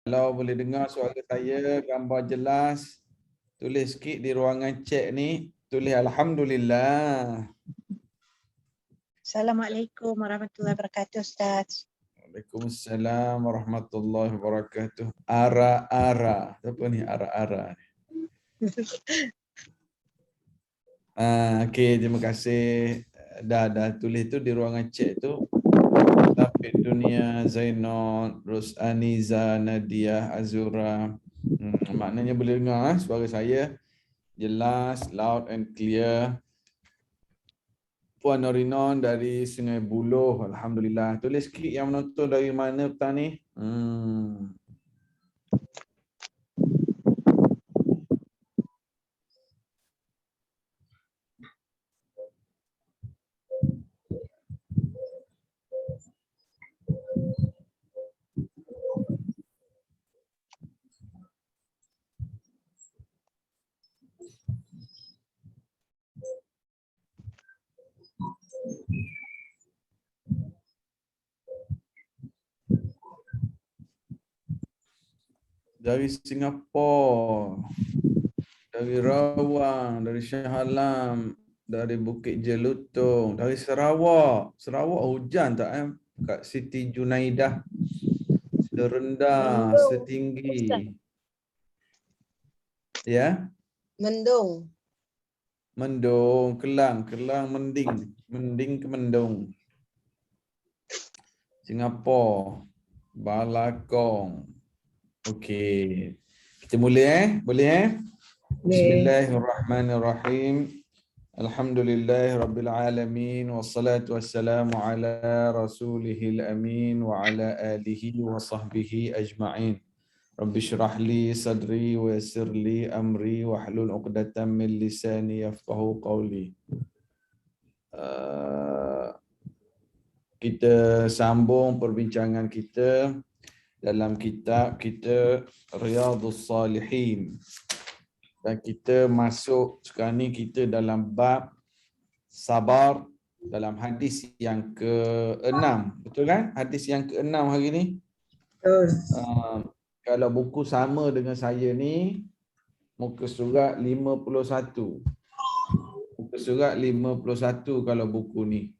Kalau boleh dengar suara saya, gambar jelas, tulis sikit di ruangan chat ni. Tulis Alhamdulillah. Assalamualaikum warahmatullahi wabarakatuh, Ustaz. Waalaikumsalam warahmatullahi wabarakatuh. Ara-ara. Apa ni ara-ara? Okey, terima kasih. Dah tulis tu di ruangan chat tu. Tapi Dunia, Zainal, terus Aniza, Nadia, Azura. Maknanya boleh dengar suara saya jelas, loud and clear. Puan Norinon dari Sungai Buloh, alhamdulillah. Tulis sikit yang menonton dari mana petang ni. Dari Singapura, dari Rawang, dari Shah Alam, dari Bukit Jelutong, dari Sarawak. Sarawak hujan tak Kat Siti Junaidah. Serendah, setinggi. Ya? Mendung. Mendung, Kelang mending. Mending ke mendung. Singapura, Balakong. Okey. Kita mula Boleh Bismillahirrahmanirrahim. Alhamdulillahirabbil alamin wassalatu wassalamu ala rasulihil amin wa ala alihi wa sahbihi ajma'in. Rabbi shrah li sadri wa yassir li amri wahlul 'uqdatam min lisani yafqahu qawli. Kita sambung perbincangan kita dalam kitab kita Riyadhus Salihin. Dan kita masuk sekarang ni kita dalam bab sabar dalam hadis yang ke-6. Betul kan? Hadis yang ke-6 hari ni. Kalau buku sama dengan saya ni, muka surat 51. Muka surat 51 kalau buku ni.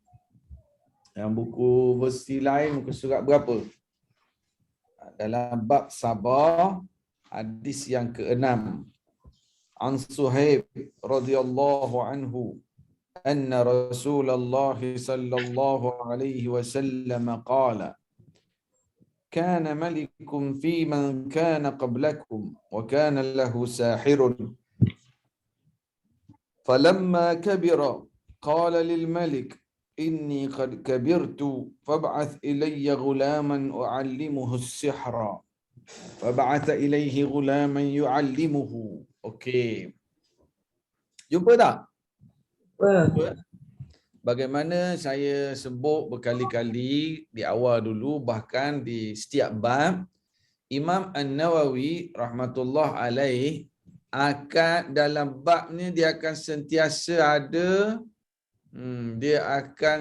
Yang buku versi lain muka surat berapa? Dalam bab sabar, hadis yang ke-6. An Suhaib radhiyallahu anhu anna Rasulullah sallallahu alaihi wasallam qala kana malikum fi man kana qablakum wa kana lahu sahirun falamma kabira qala lil malik inni qad kabirtu fab'ath ilayya ghulaman u'allimuhu as-sihra fab'atha ilayhi ghulaman yu'allimuhu. Okey. Jumpa tak? Bagaimana saya sebut berkali-kali di awal dulu, bahkan di setiap bab, Imam An-Nawawi rahmatullah alaih akan dalam bab ni dia akan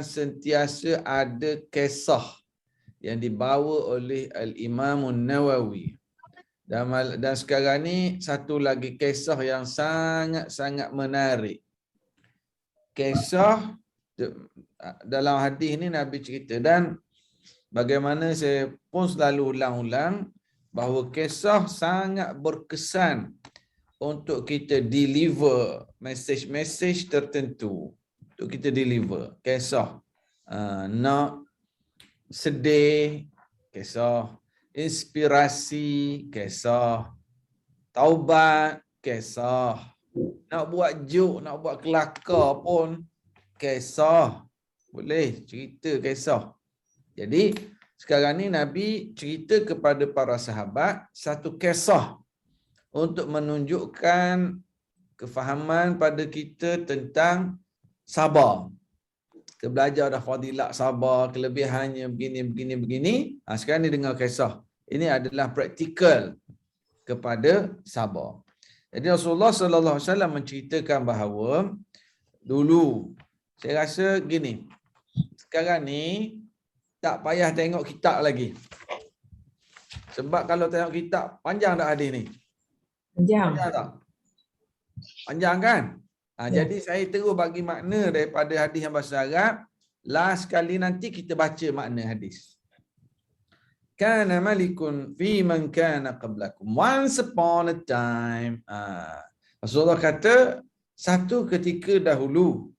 sentiasa ada kisah yang dibawa oleh Al-Imam An-Nawawi. Dan sekarang ni satu lagi kisah yang sangat-sangat menarik. Kisah dalam hadis ni Nabi cerita, dan bagaimana saya pun selalu ulang-ulang bahawa kisah sangat berkesan untuk kita deliver message tertentu. Untuk kita deliver kisah nak sedih, kisah inspirasi, kisah taubat, kisah nak buat joke, nak buat kelakar pun kisah. Boleh cerita kisah. Jadi sekarang ni Nabi cerita kepada para sahabat satu kisah untuk menunjukkan kefahaman pada kita tentang sabar. Kita belajar dah fadilat sabar, kelebihannya begini. Sekarang ni dengar kisah. Ini adalah praktikal kepada sabar. Jadi Rasulullah sallallahu alaihi wasallam menceritakan bahawa dulu, saya rasa gini, sekarang ni tak payah tengok kitab lagi. Sebab kalau tengok kitab, panjang tak hadis ni? Panjang. Panjang tak? Panjang kan? Ya. Jadi saya terus bagi makna daripada hadis yang bahasa Arab. Last kali nanti kita baca makna hadis. Kana malikun fi man kana qablakum. Once upon a time. Rasulullah kata, satu ketika dahulu.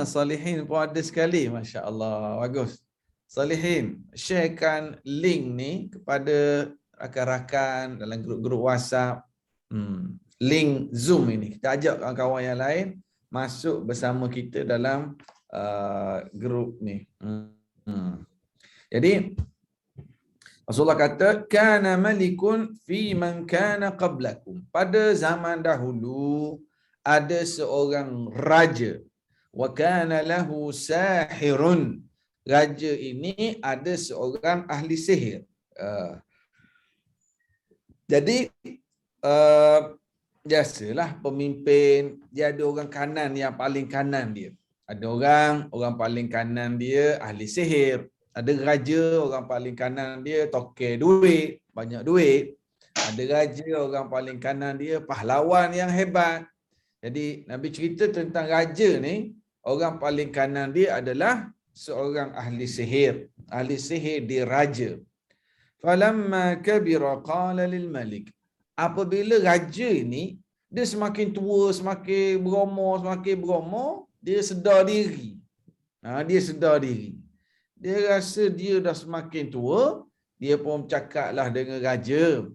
Salihin pun ada sekali. Masya Allah. Bagus. Salihin, sharekan link ni kepada rakan-rakan dalam grup-grup WhatsApp. Link Zoom ini. Kita ajak kawan-kawan yang lain masuk bersama kita dalam grup ni. Jadi Rasulullah kata, kana malikun fi man kana qablakum. Pada zaman dahulu ada seorang raja. Wa kana lahu sahirun. Raja ini ada seorang ahli sihir. Jadi biasalah pemimpin, dia ada orang kanan yang paling kanan dia. Ada orang paling kanan dia ahli sihir. Ada raja, orang paling kanan dia tokel duit, banyak duit. Ada raja, orang paling kanan dia pahlawan yang hebat. Jadi Nabi cerita tentang raja ni, orang paling kanan dia adalah seorang ahli sihir. Ahli sihir dia raja. Falamma kabira qala lil malik. Apabila raja ini dia semakin tua, semakin beromo, dia sedar diri. Dia sedar diri. Dia rasa dia dah semakin tua, dia pun bercakaplah dengan raja.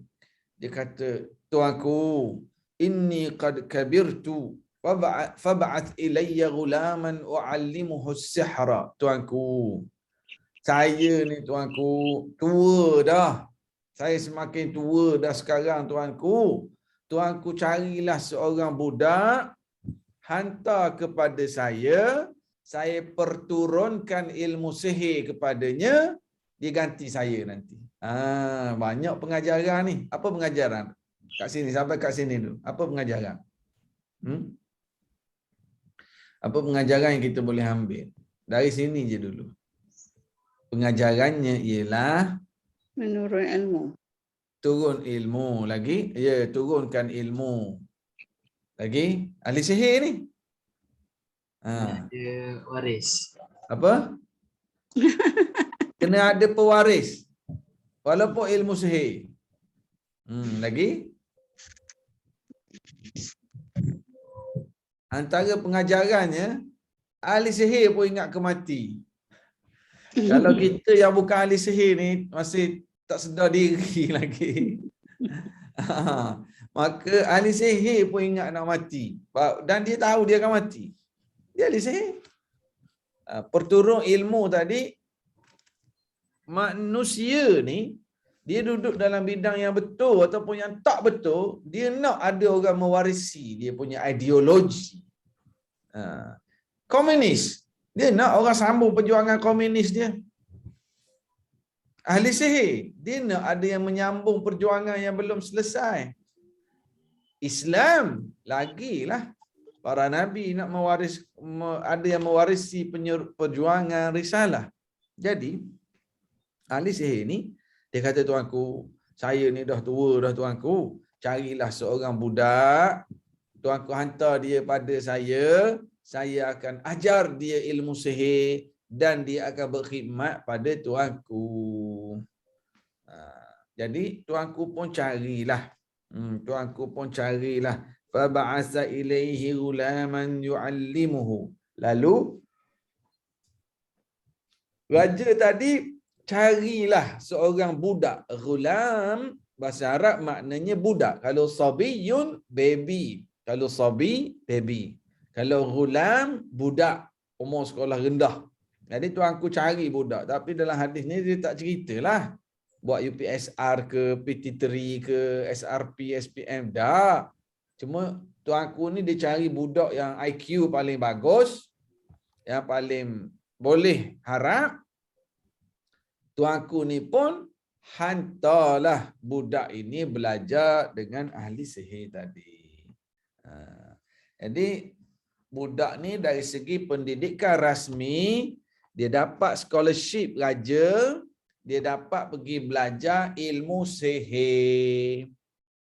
Dia kata, tuanku, inni qad kabirtu fab'ath ilayya ghulaman u'allimuhu as-sihra. Tuanku, saya ni tuanku tua dah. Saya semakin tua dah sekarang tuanku. Tuanku carilah seorang budak, hantar kepada saya perturunkan ilmu sihir kepadanya, dia ganti saya nanti. Banyak pengajaran ni. Apa pengajaran? Kat sini, sampai kat sini dulu. Apa pengajaran? Apa pengajaran yang kita boleh ambil? Dari sini je dulu. Pengajarannya ialah menurun ilmu. Turun ilmu lagi. Ya, turunkan ilmu. Lagi, ahli sihir ni. Ada waris. Apa? Kena ada pewaris. Walaupun ilmu sihir. Lagi? Antara pengajarannya, ahli sihir pun ingat ke mati. Kalau kita yang bukan ahli sihir ni masih tak sedar diri lagi. Maka ahli sihir pun ingat nak mati. Dan dia tahu dia akan mati. Dia ahli sihir. Perturun ilmu tadi, manusia ni, dia duduk dalam bidang yang betul ataupun yang tak betul, dia nak ada orang mewarisi dia punya ideologi. Komunis, dia nak orang sambung perjuangan komunis dia. Ahli sihir, dia nak ada yang menyambung perjuangan yang belum selesai. Islam, lagilah. Para Nabi nak ada yang mewarisi perjuangan risalah. Jadi, ahli sihir ni, dia kata, tuanku, saya ni dah tua dah tuanku. Carilah seorang budak. Tuanku hantar dia pada saya akan ajar dia ilmu sihir dan dia akan berkhidmat pada tuanku. Jadi tuanku pun carilah. Fab'asa ilaihi ghulaman yu'allimuhu. Lalu raja tadi carilah seorang budak. Ghulam bahasa Arab maknanya budak. Kalau sabiyun, baby. Kalau sabi, baby. Kalau ghulam, budak umur sekolah rendah. Jadi tuanku cari budak. Tapi dalam hadis ni dia tak ceritalah buat UPSR ke, PT3 ke, SRP, SPM. Dah. Cuma tuanku ni dia cari budak yang IQ paling bagus, yang paling boleh harap. Tuanku ni pun hantarlah budak ini belajar dengan ahli sihir tadi. Jadi budak ni dari segi pendidikan rasmi, dia dapat scholarship raja, dia dapat pergi belajar ilmu sihir.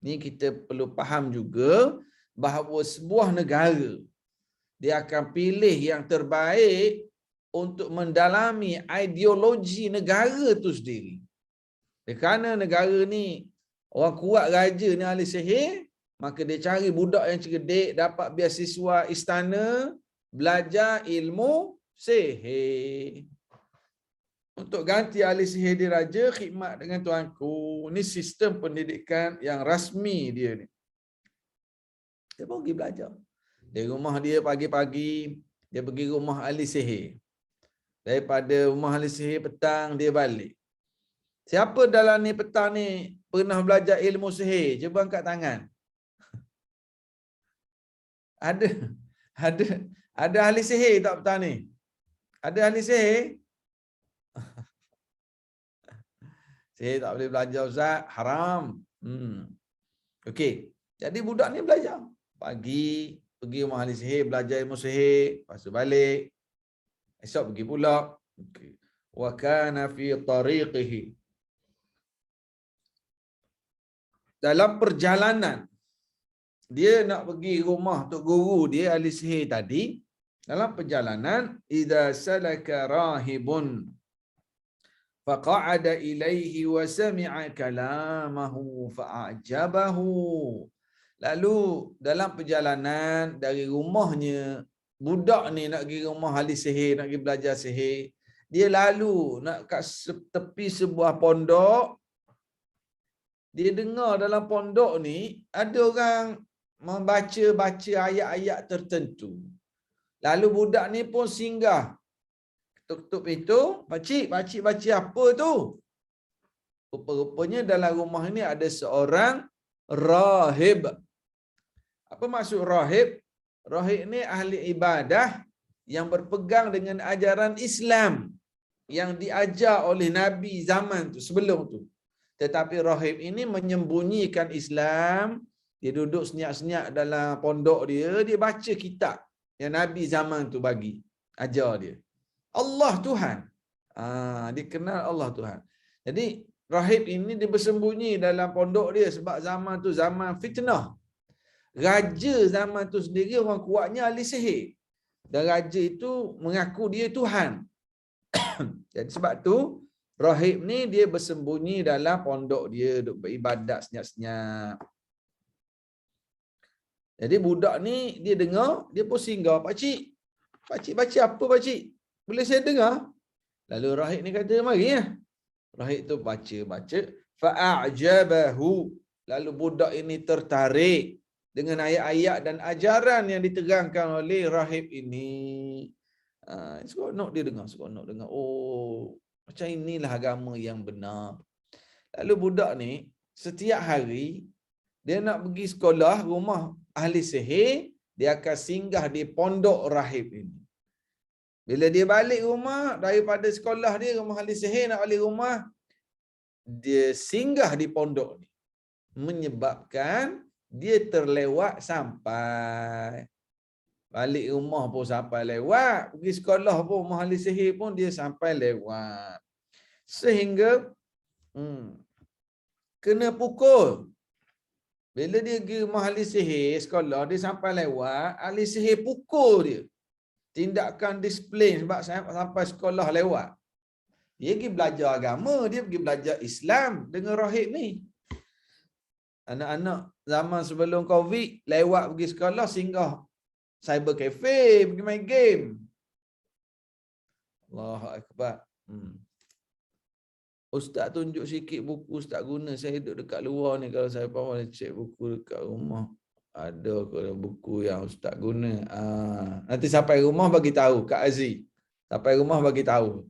Ni kita perlu faham juga bahawa sebuah negara dia akan pilih yang terbaik untuk mendalami ideologi negara tu sendiri. Kerana negara ni orang kuat raja ni ahli sihir, maka dia cari budak yang cerdik, dapat beasiswa istana, belajar ilmu sihir. Untuk ganti ahli sihir dia raja, khidmat dengan tuanku. Ini sistem pendidikan yang rasmi dia ni. Dia pun pergi belajar. Dari rumah dia pagi-pagi, dia pergi rumah ahli sihir. Daripada rumah ahli sihir petang, dia balik. Siapa dalam ni petang ni pernah belajar ilmu sihir? Cuba angkat tangan. Ada ahli sihir tak petang ni? Ada ahli sihir? Sihir tak boleh belajar Ustaz, haram. Okey. Jadi budak ni belajar. Pagi pergi rumah ahli sihir, belajar ilmu sihir, lepas tu balik. Esok pergi pula. Okey. Wa kana fi tariqihi. Dalam perjalanan dia nak pergi rumah tok guru dia ahli sihir tadi, dalam perjalanan idza salaka rahibun faqa'ada ilaihi wa sami'a kalamahu fa'ajabahu. Lalu dalam perjalanan dari rumahnya, budak ni nak pergi rumah ahli sihir, nak pergi belajar sihir, dia lalu nak kat tepi sebuah pondok. Dia dengar dalam pondok ni ada orang membaca ayat-ayat tertentu. Lalu budak ni pun singgah. Ketuk-ketuk pintu, pakcik baca apa tu? Rupa-rupanya dalam rumah ni ada seorang rahib. Apa maksud rahib? Rahib ni ahli ibadah yang berpegang dengan ajaran Islam yang diajar oleh Nabi zaman tu, sebelum tu. Tetapi rahib ini menyembunyikan Islam. Dia duduk senyap-senyap dalam pondok dia, dia baca kitab yang Nabi zaman tu bagi, ajar dia. Allah Tuhan. Dia kenal Allah Tuhan. Jadi rahib ini dia bersembunyi dalam pondok dia sebab zaman tu zaman fitnah. Raja zaman tu sendiri orang kuatnya ahli sihir. Dan raja itu mengaku dia Tuhan. Jadi sebab tu rahib ni dia bersembunyi dalam pondok dia, duk beribadat senyap-senyap. Jadi budak ni dia dengar, dia pun singgah, pakcik baca apa pakcik? Boleh saya dengar? Lalu rahib ni kata, mari ya. Rahib tu baca. Fa'ajabahu. Lalu budak ini tertarik dengan ayat-ayat dan ajaran yang diterangkan oleh rahib ini. Seronok dia dengar, Oh, macam inilah agama yang benar. Lalu budak ni setiap hari dia nak pergi sekolah rumah ahli sihir, dia akan singgah di pondok rahib ini. Bila dia balik rumah daripada sekolah dia, rumah ahli sihir nak balik rumah, dia singgah di pondok ni. Menyebabkan dia terlewat sampai. Balik rumah pun sampai lewat, pergi sekolah pun rumah ahli sihir pun dia sampai lewat. Sehingga kena pukul. Bila dia pergi rumah ahli sihir sekolah, dia sampai lewat, ahli sihir pukul dia. Tindakan disiplin sebab sampai sekolah lewat. Dia pergi belajar agama, dia pergi belajar Islam dengan rahib ni. Anak-anak zaman sebelum Covid lewat pergi sekolah, singgah cyber cafe, pergi main game. Allahu Akbar. Ustaz tunjuk sikit buku Ustaz guna. Saya duduk dekat luar ni, kalau saya bawa cek buku dekat rumah. Ada kalau buku yang Ustaz guna. Nanti sampai rumah bagi tahu Kak Aziz. Sampai rumah bagi tahu.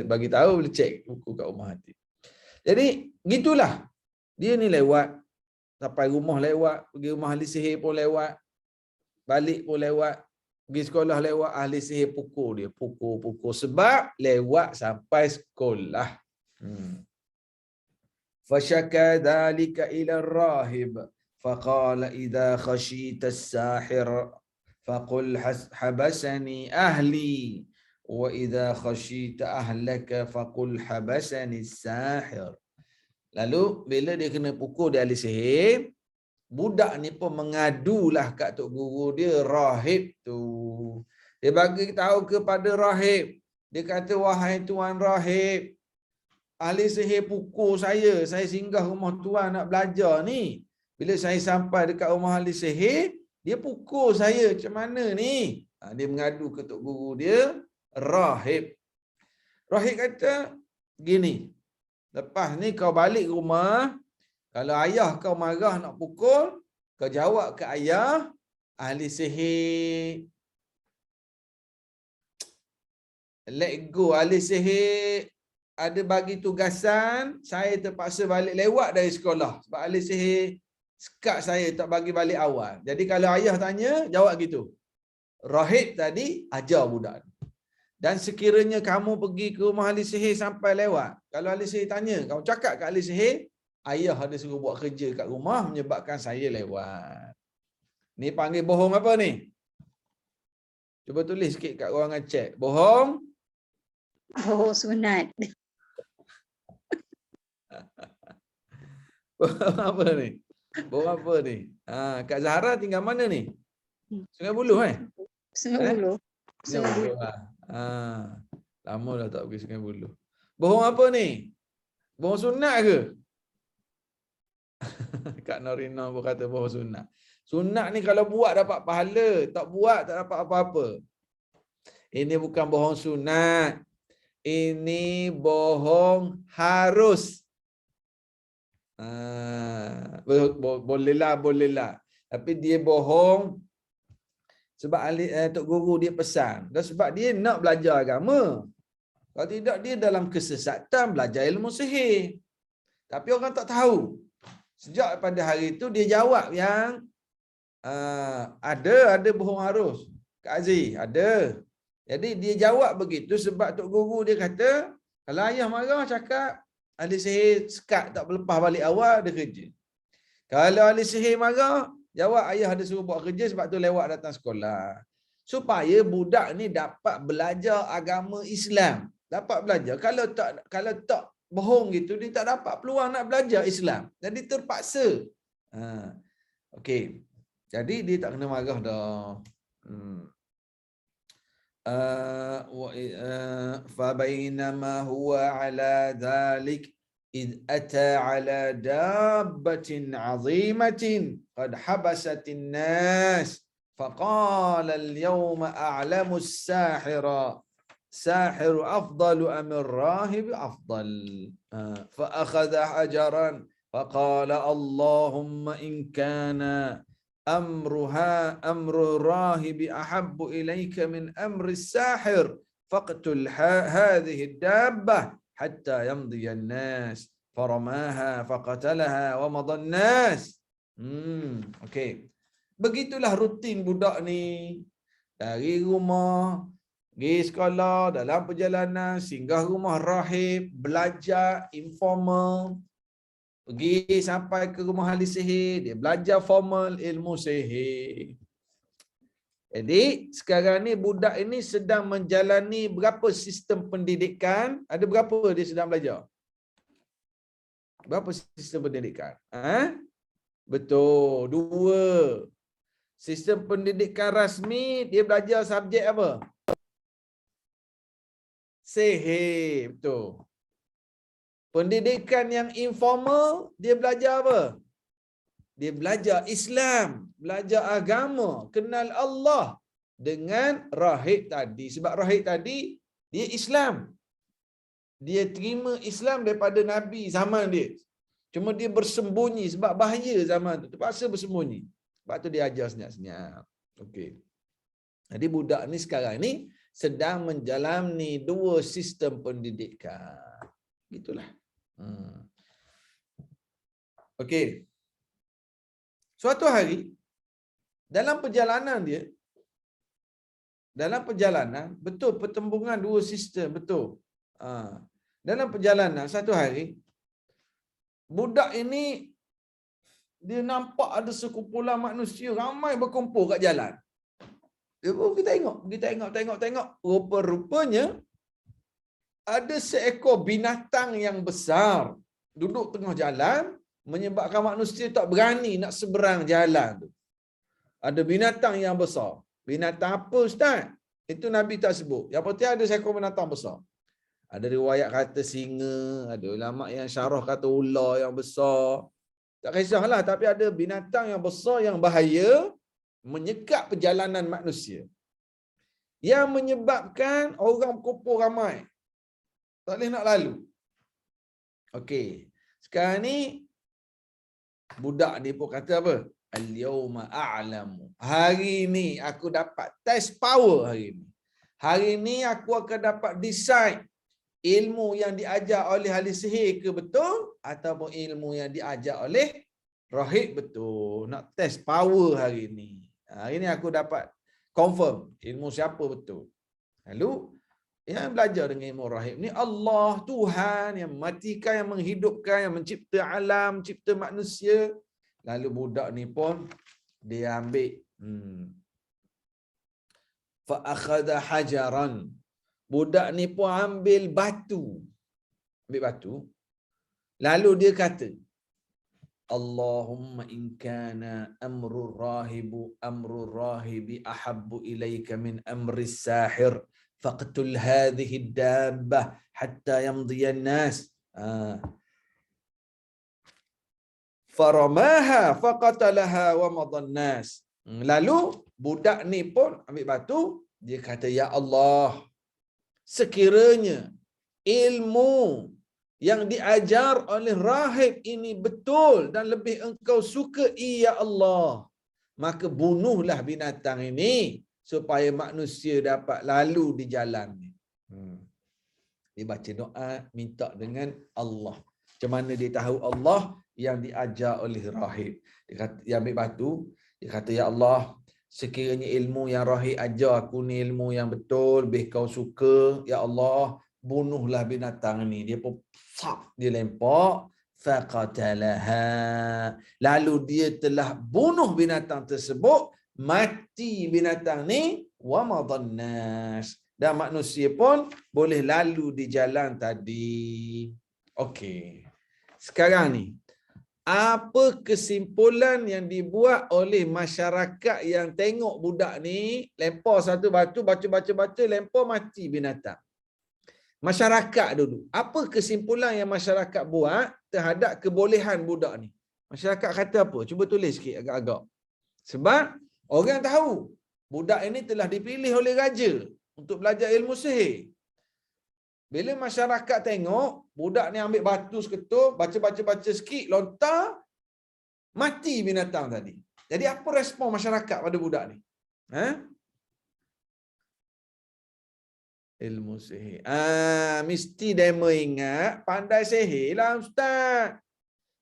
Bagi tahu boleh cek buku kat rumah nanti. Jadi gitulah. Dia ni lewat. Sampai rumah lewat. Pergi rumah ahli sihir pun lewat. Balik pun lewat. Pergi sekolah lewat, ahli sihir pukul dia. Pukul. Sebab lewat sampai sekolah. Fashaka dhalika ila rahib. Faqala idha khashita as-sahir. Faqul habasani ahli. Wa idza khashita ahlaka faqul habasani sahir. Lalu bila dia kena pukul dia ahli sihir, budak ni pun mengadulah kat tok guru dia, rahib tu. Dia bagi tahu kepada rahib. Dia kata, wahai tuan rahib, ahli sihir pukul saya singgah rumah tuan nak belajar ni. Bila saya sampai dekat rumah ahli sihir, dia pukul saya, macam mana ni? Dia mengadu ke tok guru dia, rahib. Rahib kata, gini, lepas ni kau balik rumah, kalau ayah kau marah nak pukul, kau jawab ke ayah, ahli sihir let go, ahli sihir ada bagi tugasan, saya terpaksa balik lewat dari sekolah sebab ahli sihir sekat saya tak bagi balik awal. Jadi kalau ayah tanya, jawab gitu. Rahib tadi ajar budak. Dan sekiranya kamu pergi ke rumah ahli sihir sampai lewat, kalau ahli sihir tanya, kamu cakap kat ahli sihir, ayah ada suruh buat kerja kat rumah menyebabkan saya lewat. Ni panggil bohong apa ni? Cuba tulis sikit kat ruangan chat. Bohong? Oh, sunat. Bohong apa ni? Bohong apa ni? Kak Zahra tinggal mana ni? Sungai Buloh Sungai Buloh. Sungai Buloh lah. Lama dah tak pergi Sungai Buloh. Bohong apa ni? Bohong sunat ke? Kak Norina pun kata bohong sunat. Sunat ni kalau buat dapat pahala, tak buat tak dapat apa-apa. Ini bukan bohong sunat. Ini bohong harus. Bolehlah. Tapi dia bohong sebab Tok Guru dia pesan. Dan sebab dia nak belajar agama. Kalau tidak, dia dalam kesesatan belajar ilmu sihir. Tapi orang tak tahu. Sejak pada hari itu dia jawab yang ada bohong harus. Kak Aziz, ada. Jadi dia jawab begitu sebab Tok Guru dia kata, kalau ayah marah cakap, ahli sihir sekat tak lepas balik awal, dia kerja. Kalau ahli sihir marah, jawab ayah ada suruh buat kerja sebab tu lewat datang sekolah. Supaya budak ni dapat belajar agama Islam. Dapat belajar. Kalau tak bohong gitu, dia tak dapat peluang nak belajar Islam. Jadi terpaksa. Okey. Jadi dia tak kena marah dah. فبينما هو على ذلك إذ أتى على دابة عظيمة قد حبست الناس فقال اليوم أعلم الساحر ساحر أفضل أم الراهب أفضل فأخذ حجرا فقال اللهم إن كان أمر الراهب أحب إليك من أمر الساحر فاقتل هذه الدابة حتى يمضي الناس فرماها فقتلها ومضى الناس. Okey. Begitulah rutin budak ni. Dari rumah, pergi sekolah, dalam perjalanan, singgah rumah rahib, belajar informal. Pergi sampai ke rumah ahli sihir, dia belajar formal ilmu sihir. Jadi sekarang ni budak ini sedang menjalani berapa sistem pendidikan? Ada berapa dia sedang belajar? Berapa sistem pendidikan? Betul, 2. Sistem pendidikan rasmi, dia belajar subjek apa? Sihir, betul. Pendidikan yang informal, dia belajar apa? Dia belajar Islam, belajar agama, kenal Allah dengan rahib tadi. Sebab rahib tadi, dia Islam. Dia terima Islam daripada Nabi zaman dia. Cuma dia bersembunyi sebab bahaya zaman tu. Terpaksa bersembunyi. Sebab tu dia ajar senyap-senyap. Okey. Jadi budak ni sekarang ni sedang menjalani 2 sistem pendidikan. Gitulah. Okey. Suatu hari dalam perjalanan dia, betul pertembungan 2 sistem, betul. Dalam perjalanan satu hari, budak ini dia nampak ada sekumpulan manusia ramai berkumpul kat jalan. Dia pun pergi tengok. Rupa-rupanya ada seekor binatang yang besar duduk tengah jalan menyebabkan manusia tak berani nak seberang jalan tu. Ada binatang yang besar. Binatang apa Ustaz? Itu Nabi tak sebut. Yang penting ada seekor binatang besar. Ada riwayat kata singa, ada ulama yang syarah kata ular yang besar. Tak kisahlah, tapi ada binatang yang besar yang bahaya menyekat perjalanan manusia. Yang menyebabkan orang berkumpul ramai. Tak boleh nak lalu. Okey. Sekarang ni budak ni pun kata apa? Al-yawma a'lamu. Hari ni aku dapat test power hari ni. Hari ni aku akan dapat decide ilmu yang diajar oleh ahli sihir ke betul ataupun ilmu yang diajar oleh rahib betul. Nak test power hari ni. Hari ni aku dapat confirm ilmu siapa betul. Lalu yang belajar dengan ilmu rahib ni Allah Tuhan yang mematikan, yang menghidupkan, yang mencipta alam, mencipta manusia. Lalu budak ni pun dia ambil fa akhadha hajaran. Budak ni pun ambil batu. Lalu dia kata, Allahumma in kana amrul rahibi ahabbu ilaika min amri sahir faqtul hadhihi dabbah hatta yamdiya an-nas. Faramaha faqatalaha wa madan nas. Lalu budak ni pun ambil batu, dia kata, ya Allah, sekiranya ilmu yang diajar oleh rahib ini betul dan lebih engkau sukai, ya Allah, maka bunuhlah binatang ini supaya manusia dapat lalu di jalan ni. Dia baca doa minta dengan Allah. Macam mana dia tahu Allah? Yang diajar oleh rahib. Dia kata, dia ambil batu, dia kata, ya Allah, sekiranya ilmu yang rahib ajar aku ni ilmu yang betul, lebih kau suka, ya Allah, bunuhlah binatang ni. Dia pun dia lempar, faqatalaha. Lalu dia telah bunuh binatang tersebut, mati binatang ni, wa madannas. Dan manusia pun boleh lalu di jalan tadi. Okey. Sekarang ni, apa kesimpulan yang dibuat oleh masyarakat yang tengok budak ni lempar satu batu, baca, lempar, mati binatang? Masyarakat dulu, apa kesimpulan yang masyarakat buat terhadap kebolehan budak ni? Masyarakat kata apa? Cuba tulis sikit agak-agak. Sebab orang tahu budak ini telah dipilih oleh raja untuk belajar ilmu sihir. Bila masyarakat tengok budak ni ambil batu seketul, baca sikit, lontar, mati binatang tadi. Jadi apa respon masyarakat pada budak ni? Ilmu sihir. Mesti demo ingat pandai sihir lah Ustaz.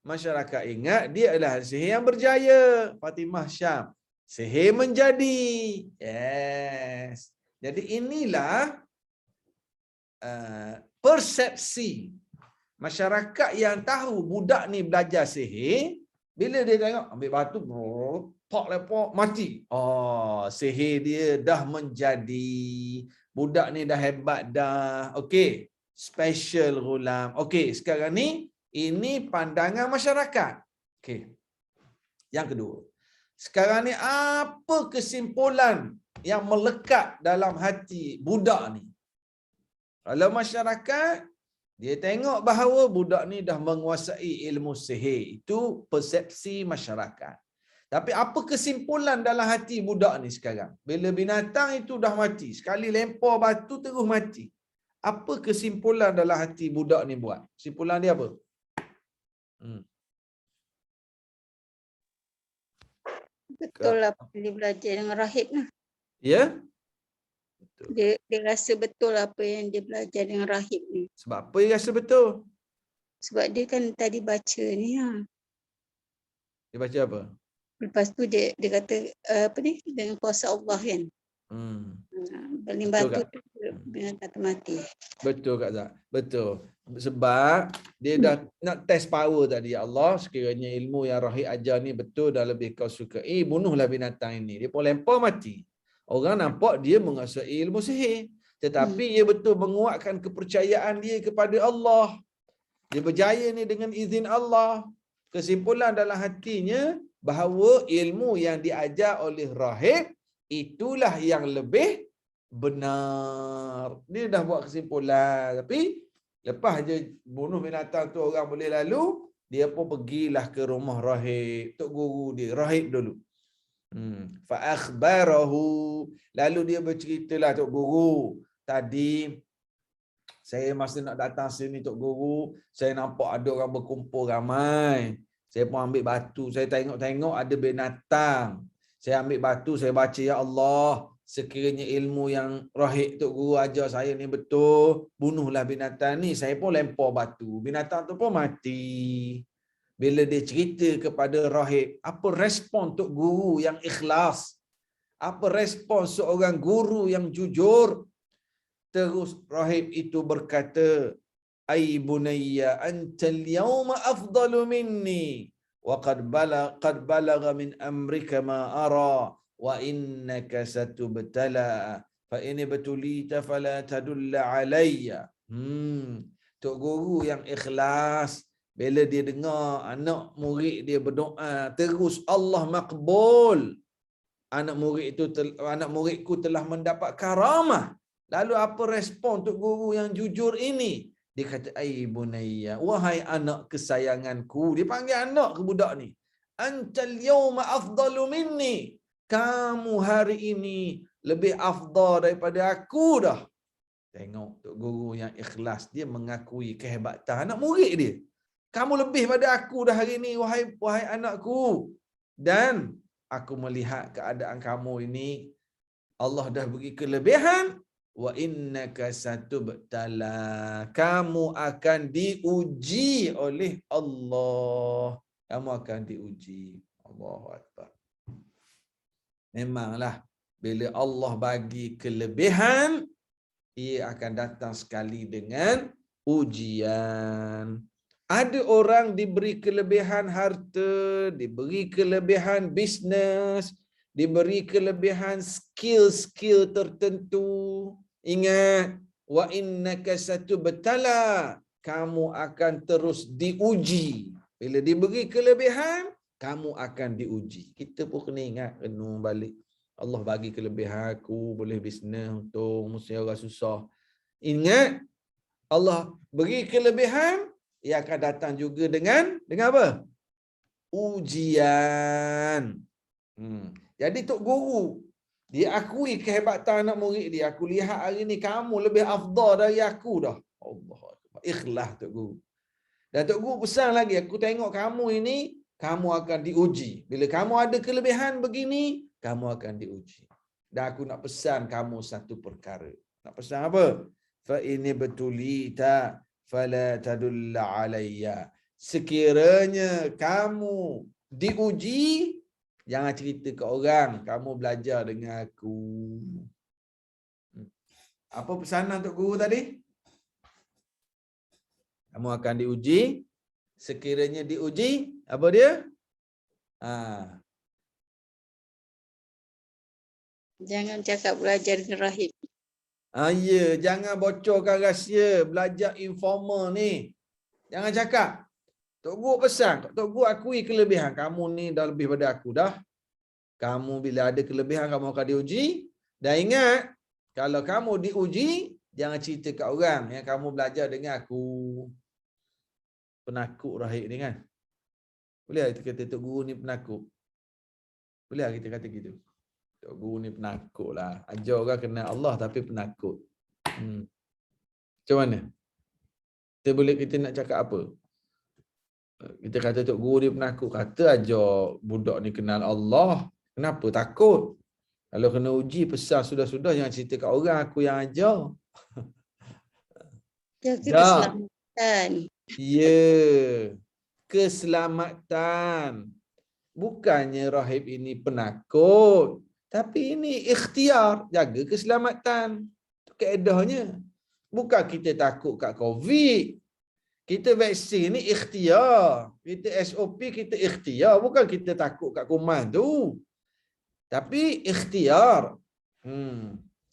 Masyarakat ingat dia adalah sihir yang berjaya. Fatimah Syam. Sihir menjadi. Yes. Jadi inilah persepsi masyarakat yang tahu budak ni belajar sihir. Bila dia tengok ambil batu, lepok, mati. Oh, sihir dia dah menjadi. Budak ni dah hebat dah. Okey, special ghulam. Okey, sekarang ni ini pandangan masyarakat. Okey. Yang kedua, sekarang ni apa kesimpulan yang melekat dalam hati budak ni? Kalau masyarakat, dia tengok bahawa budak ni dah menguasai ilmu sihir. Itu persepsi masyarakat. Tapi apa kesimpulan dalam hati budak ni sekarang? Bila binatang itu dah mati, sekali lempar batu terus mati. Apa kesimpulan dalam hati budak ni buat? Kesimpulan dia apa? Betul lah dia belajar dengan rahib lah. Ya? Betul. Dia rasa betul apa yang dia belajar dengan rahib ni. Sebab apa dia rasa betul? Sebab dia kan tadi baca ni ha. Dia baca apa? Lepas tu dia kata apa ni, dengan kuasa Allah kan. Baling batu tu binatang mati. Betul Kak Zak. Betul. Sebab dia dah nak test power tadi. Ya Allah, sekiranya ilmu yang rahib ajar ni betul dan lebih kau sukai, bunuhlah binatang ini. Dia pun lempar mati. Orang nampak dia menguasai ilmu sihir, tetapi ia betul menguatkan kepercayaan dia kepada Allah. Dia berjaya ni dengan izin Allah. Kesimpulan dalam hatinya bahawa ilmu yang diajar oleh rahib itulah yang lebih benar. Dia dah buat kesimpulan. Tapi lepas je bunuh binatang tu orang boleh lalu, dia pun pergilah ke rumah rahib, tok guru dia, rahib dulu. Fa akhbarahu, lalu dia berceritalah, tok guru, tadi saya masa nak datang sini tok guru, saya nampak ada orang berkumpul ramai. Saya pun ambil batu, saya tengok ada binatang. Saya ambil batu, saya baca, ya Allah, sekiranya ilmu yang rahib tok guru ajar saya ni betul, bunuhlah binatang ni. Saya pun lempar batu, binatang tu pun mati. Bila dia cerita kepada rahib, apa respon tok guru yang ikhlas? Apa respon seorang guru yang jujur? Terus rahib itu berkata, ay bunayya antal yawma afdalu minni wa qad balagha min amrika ma ara wa innaka satubtala fa in batulita fala tadulla alayya. Tok guru yang ikhlas, bila dia dengar anak murid dia berdoa, terus Allah makbul. Anak muridku telah mendapat karamah. Lalu apa respon tok guru yang jujur ini? Dia kata, ai bunayya, wahai anak kesayanganku. Dia panggil anak ke budak ni. Antal yawma afdalu minni. Kamu hari ini lebih afdal daripada aku dah. Tengok tok guru yang ikhlas, dia mengakui kehebatan anak murid dia. Kamu lebih pada aku dah hari ini, wahai anakku. Dan aku melihat keadaan kamu ini, Allah dah beri kelebihan. Wa innaka satubtala, kamu akan diuji oleh Allah. Kamu akan diuji. Allahu Akbar. Memanglah bila Allah bagi kelebihan, ia akan datang sekali dengan ujian. Ada orang diberi kelebihan harta, diberi kelebihan bisnes, diberi kelebihan skill-skill tertentu. Ingat, wa innaka satubtala, kamu akan terus diuji. Bila diberi kelebihan, kamu akan diuji. Kita pun kena ingat, renung balik. Allah bagi kelebihan aku, boleh bisnes untung, mesti orang susah. Ingat, Allah beri kelebihan, ia akan datang juga dengan apa? Ujian. Jadi tok guru, dia akui kehebatan anak murid dia. Aku lihat hari ni kamu lebih afdal dari aku dah. Allah, ikhlas tok guru. Dan tok guru pesan lagi, aku tengok kamu ini, kamu akan diuji. Bila kamu ada kelebihan begini, kamu akan diuji. Dan aku nak pesan kamu satu perkara. Nak pesan apa? Fa ini betulita fala tadulla alayya. Sekiranya kamu diuji, jangan cerita ke orang, kamu belajar dengan aku. Apa pesanan untuk guru tadi? Kamu akan diuji. Sekiranya diuji, apa dia? Jangan cakap belajar dengan rahib. Ya, jangan bocorkan rahsia belajar informal ni. Jangan cakap. Tok Guru pesan, Tok Guru akui kelebihan kamu ni dah lebih pada aku dah. Kamu bila ada kelebihan kamu akan diuji. Dan ingat, kalau kamu diuji, jangan cerita kat orang yang kamu belajar dengan aku. Penakut rahib ni kan. Boleh kita kata Tok Guru ni penakut? Boleh kita kata gitu? Tok Guru ni penakut lah. Ajar orang kenal Allah tapi penakut. Macam mana? Kita nak cakap apa? Kita kata Tok Guru dia penakut. Kata ajar budak ni kenal Allah. Kenapa takut? Kalau kena uji, pesan sudah-sudah jangan cerita kat orang aku yang ajar. Jaga keselamatan. Ya. Keselamatan. Bukannya rahib ini penakut. Tapi ini ikhtiar. Jaga keselamatan. Itu kaedahnya. Bukan kita takut kat COVID. Kita vaksin ni ikhtiar. Kita SOP kita ikhtiar. Bukan kita takut kat kuman tu. Tapi ikhtiar.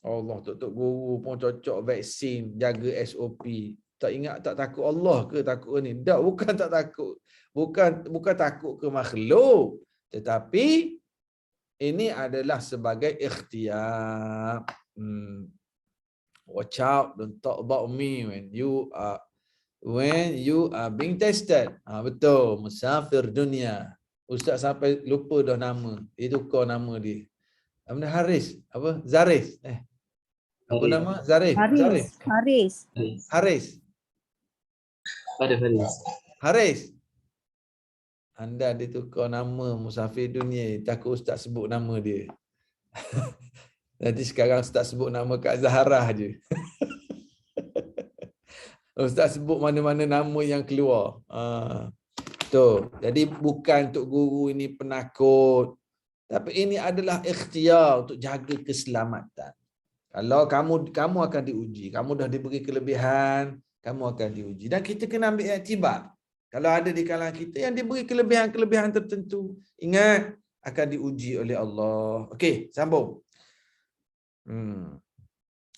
Allah, tok guru pun cocok vaksin, jaga SOP. Tak ingat tak takut Allah ke takut ni? Tak, bukan tak takut. Bukan takut ke makhluk. Tetapi ini adalah sebagai ikhtiar. Watch out, don't talk about me when you are being tested. Betul, musafir dunia. Ustaz sampai lupa dah nama. Itu kau nama dia. Apa Haris? Apa? Zaris. Apa nama? Zarif. Haris. Haris. Anda ditukar nama musafir dunia. Takut Ustaz sebut nama dia. Nanti sekarang Ustaz sebut nama Kak Zahrah je. Ustaz sebut mana-mana nama yang keluar. Tu. Jadi bukan untuk guru ini penakut. Tapi ini adalah ikhtiar untuk jaga keselamatan. Kalau kamu akan diuji. Kamu dah diberi kelebihan, kamu akan diuji. Dan kita kena ambil iktibar. Kalau ada di kalangan kita yang diberi kelebihan-kelebihan tertentu, ingat akan diuji oleh Allah. Okey, sambung.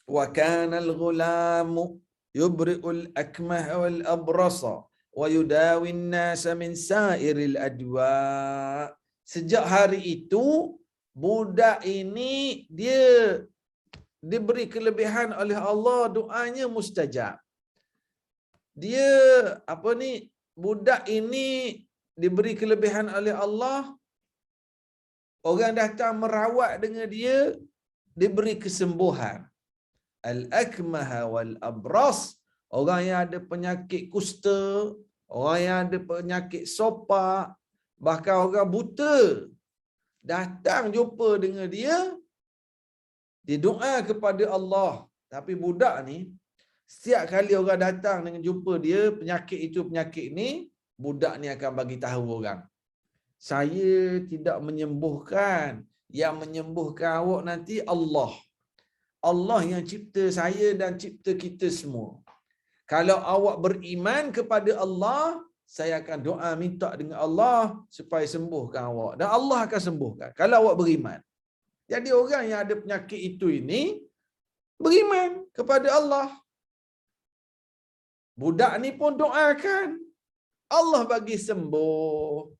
Wa kana al-ghulamu yubri'ul akmah wal abrasa wa yudawi an-nas min sa'iril adwa. Sejak hari itu budak ini dia diberi kelebihan oleh Allah, doanya mustajab. Dia budak ini diberi kelebihan oleh Allah. Orang datang merawat dengan dia, diberi kesembuhan. Al-akmah wal abras, orang yang ada penyakit kusta, orang yang ada penyakit sopak, bahkan orang buta datang jumpa dengan dia, dia doa kepada Allah. Tapi budak ni, setiap kali orang datang dengan jumpa dia, penyakit itu penyakit ni, budak ni akan bagi tahu orang, saya tidak menyembuhkan, yang menyembuhkan awak nanti Allah. Allah yang cipta saya dan cipta kita semua. Kalau awak beriman kepada Allah, saya akan doa minta dengan Allah supaya sembuhkan awak. Dan Allah akan sembuhkan kalau awak beriman. Jadi orang yang ada penyakit itu ini beriman kepada Allah. Budak ni pun doakan, Allah bagi sembuh.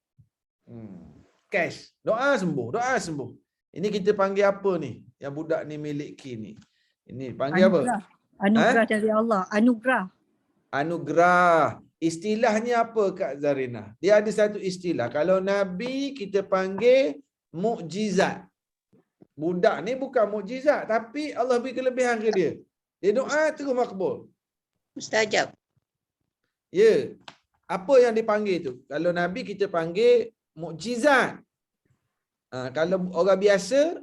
Cash. Doa sembuh, doa sembuh. Ini kita panggil apa ni? Yang budak ni miliki ni. Ini panggil anugerah. Apa? Anugerah dari Allah. Anugerah. Anugerah. Istilahnya apa Kak Zarina? Dia ada satu istilah. Kalau Nabi kita panggil mukjizat. Budak ni bukan mukjizat, tapi Allah beri kelebihan ke dia. Dia doa terus makbul. Mustajab. Ya. Apa yang dipanggil tu? Kalau Nabi kita panggil mukjizat. Kalau orang biasa,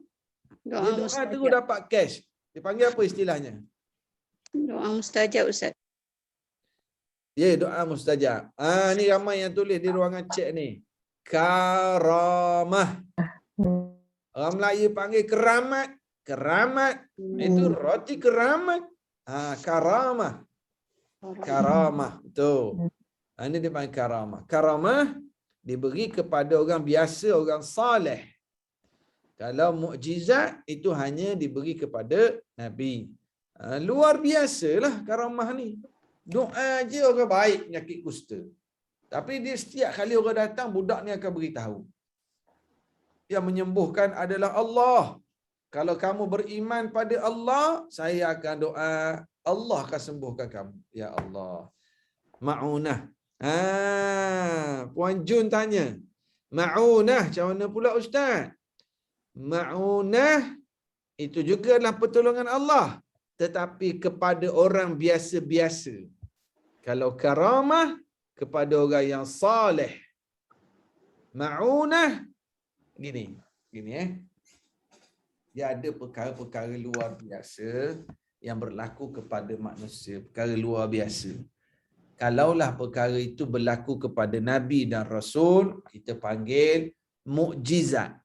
dia doa terus dapat cash. Dipanggil apa istilahnya? Doa mustajab, Ustaz. Ya, doa mustajab. Ni ramai yang tulis di ruangan chat ni. Karamah. Orang Melayu panggil keramat. Keramat. Itu roti keramat. Karamah. Karamah. Betul. Ini dia panggil karamah. Karamah diberi kepada orang biasa, orang saleh. Kalau mukjizat itu hanya diberi kepada Nabi. Luar biasalah karamah ni. Doa je orang baik penyakit kusta. Tapi dia setiap kali orang datang, budak ni akan beritahu. Yang menyembuhkan adalah Allah. Kalau kamu beriman pada Allah, saya akan doa, Allah akan sembuhkan kamu. Ya Allah. Ma'unah. Puan Jun tanya. Ma'unah, macam mana pula Ustaz? Ma'unah itu juga adalah pertolongan Allah, tetapi kepada orang biasa-biasa. Kalau karamah kepada orang yang saleh. Ma'unah gini dia ada perkara-perkara luar biasa yang berlaku kepada manusia, perkara luar biasa. Kalaulah perkara itu berlaku kepada Nabi dan Rasul, kita panggil mukjizat.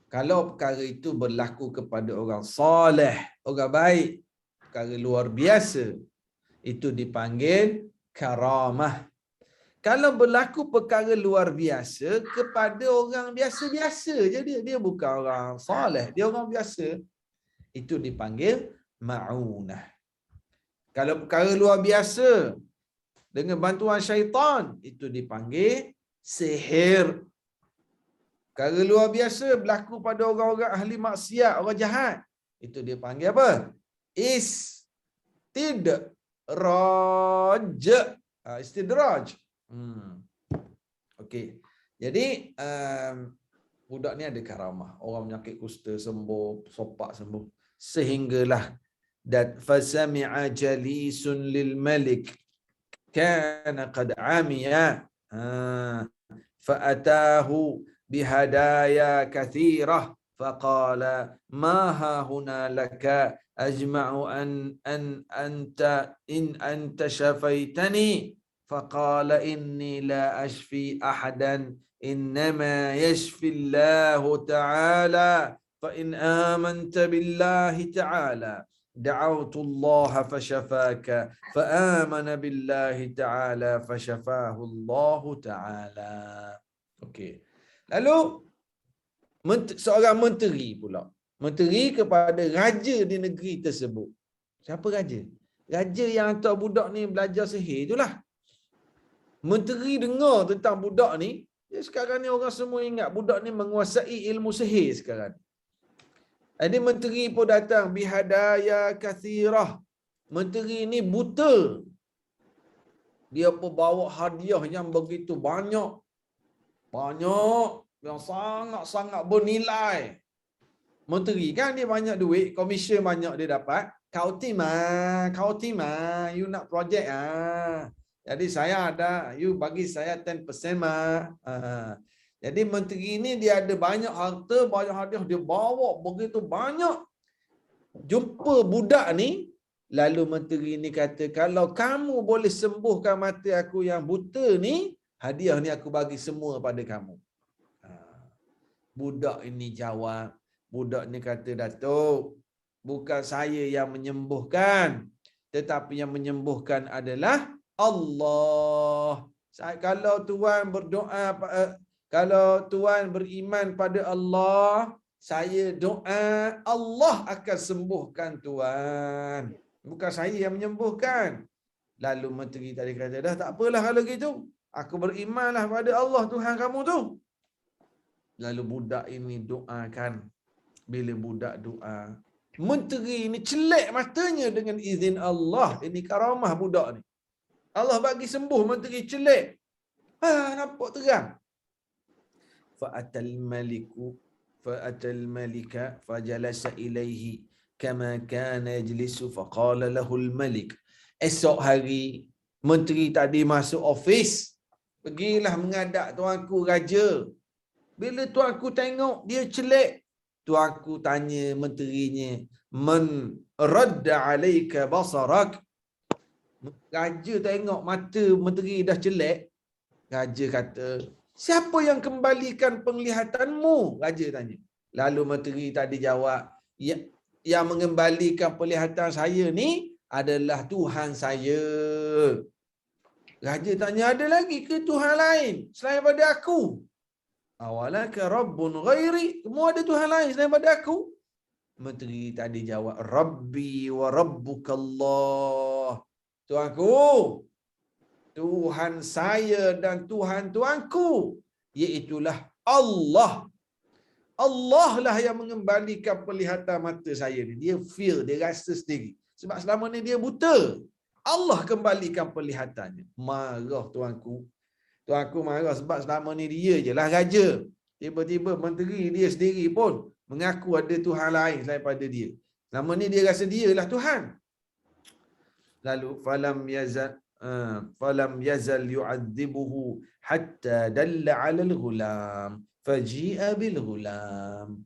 Kalau perkara itu berlaku kepada orang soleh, orang baik, perkara luar biasa, itu dipanggil karamah. Kalau berlaku perkara luar biasa kepada orang biasa-biasa je, dia bukan orang soleh, dia orang biasa, itu dipanggil ma'unah. Kalau perkara luar biasa dengan bantuan syaitan, itu dipanggil sihir. Perkara luar biasa berlaku pada orang-orang ahli maksiat, orang jahat, itu dia panggil apa? Istidraj. Istidraj. Okey. Jadi budak ni ada karamah. Orang penyakit kusta sembuh, sopak sembuh. Sehinggalah dan fasami'a jalisun lil malik kana qad amiya fa'atahu bihadaya kathirah faqala ma ha huna laka ajma'u an anta shafaitani faqala inni la ashfi ahadan innama yashfi Allah ta'ala fa in amanta billahi ta'ala da'awtu Allah fashafaka fa amana billahi ta'ala fashafahu Allah ta'ala. Okey. Lalu seorang menteri pula. Menteri kepada raja di negeri tersebut. Siapa raja? Raja yang hantar budak ni belajar sihir itulah. Menteri dengar tentang budak ni. Ya, sekarang ni orang semua ingat budak ni menguasai ilmu sihir sekarang. Jadi menteri pun datang bihadaya kathirah. Menteri ni buta. Dia pun bawa hadiah yang begitu banyak. Banyak yang sangat-sangat bernilai. Menteri kan dia banyak duit, komisen banyak dia dapat. Kau tima, you nak projek Jadi saya ada, you bagi saya 10% Jadi menteri ni dia ada banyak harta, banyak hadiah, dia bawa begitu banyak. Jumpa budak ni, lalu menteri ni kata, kalau kamu boleh sembuhkan mata aku yang buta ni, hadiah ni aku bagi semua pada kamu. Budak ini jawab, budak ni kata, Datuk, bukan saya yang menyembuhkan, tetapi yang menyembuhkan adalah Allah. Kalau Tuan berdoa, kalau Tuan beriman pada Allah, saya doa, Allah akan sembuhkan Tuan. Bukan saya yang menyembuhkan. Lalu menteri tadi kata, dah tak apalah kalau gitu. Aku berimanlah pada Allah Tuhan kamu tu. Lalu budak ini doakan. Bila budak doa, menteri ini celik matanya dengan izin Allah. Ini karamah budak ni. Allah bagi sembuh menteri celik. Nampak terang. Fa'atal malika fajalasa ilaihi kama kana yajlisu faqala lahul malik. Esok hari menteri tadi masuk ofis, pergilah menghadap tuanku raja. Bila tuanku tengok dia celik, tuanku tanya menterinya, man radda alayka basarak. Raja tengok mata menteri dah celik. Raja kata, siapa yang kembalikan penglihatanmu? Raja tanya. Lalu menteri tadi jawab, yang mengembalikan penglihatan saya ni adalah Tuhan saya. Raja tanya, ada lagi ke Tuhan lain selain pada aku? Awalaka rabbun ghairi, semua ada Tuhan lain selain pada aku? Menteri tadi jawab, Rabbi wa rabbukallah. Tuanku, Tuhan saya dan Tuhan tuanku, iaitulah Allah. Allah lah yang mengembalikan penglihatan mata saya ni. Dia feel, dia rasa sendiri. Sebab selama ni dia buta. Allah kembalikan penglihatannya. Marah tuanku. Tuanku marah sebab selama ni dia je lah raja. Tiba-tiba menteri dia sendiri pun mengaku ada Tuhan lain selain pada dia. Selama ni dia rasa dia lah Tuhan. Lalu falam yazal yu'adzibuhu hatta dalla 'ala al-ghulam faji'a bil ghulam.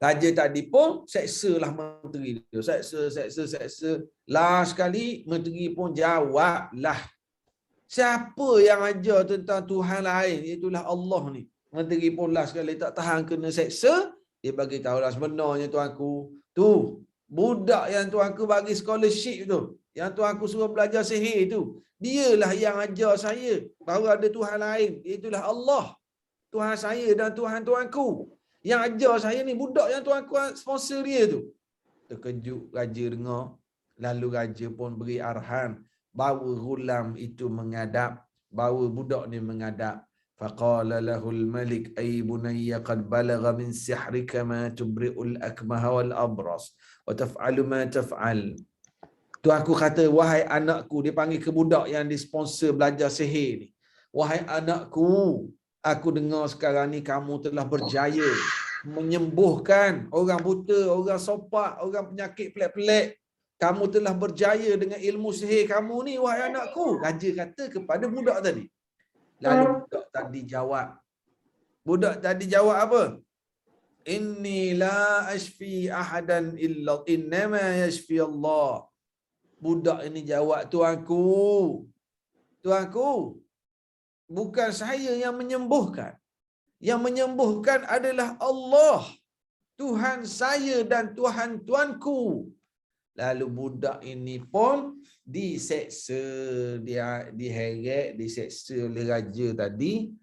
Raja tadi pun seksalah menteri dia. Seksa. Last sekali menteri pun jawablah. Siapa yang ajar tentang Tuhan lain? Itulah Allah ni. Menteri pun last sekali tak tahan kena seksa. Dia bagi tahulah sebenarnya tuanku. Tu, budak yang tuanku bagi scholarship tu. Yang tuanku suruh belajar sihir tu. Dialah yang ajar saya bahawa ada Tuhan lain. Itulah Allah. Tuhan saya dan Tuhan tuanku. Yang ajar saya ni budak yang tuanku sponsor dia tu. Terkejut raja dengar. Lalu raja pun beri arahan. Bawa ghulam itu menghadap. Bawa budak ni menghadap. Faqala lahul malik ay bunayya qad balagha min sihrika ma tubri'ul akmaha wal abras wa taf'alu ma taf'al. Tu aku kata, wahai anakku, dia panggil ke budak yang disponsor belajar sihir ni. Wahai anakku, aku dengar sekarang ni kamu telah berjaya menyembuhkan orang buta, orang sopak, orang penyakit pelik-pelik. Kamu telah berjaya dengan ilmu sihir kamu ni, wahai anakku. Raja kata kepada budak tadi. Lalu budak tadi jawab. Budak tadi jawab apa? Inni la ashfi ahadan illa innama yashfi Allah. Budak ini jawab, tuanku, bukan saya yang menyembuhkan. Yang menyembuhkan adalah Allah, Tuhan saya dan Tuhan tuanku. Lalu budak ini pun diseksa, dia diheret, diseksa oleh raja tadi.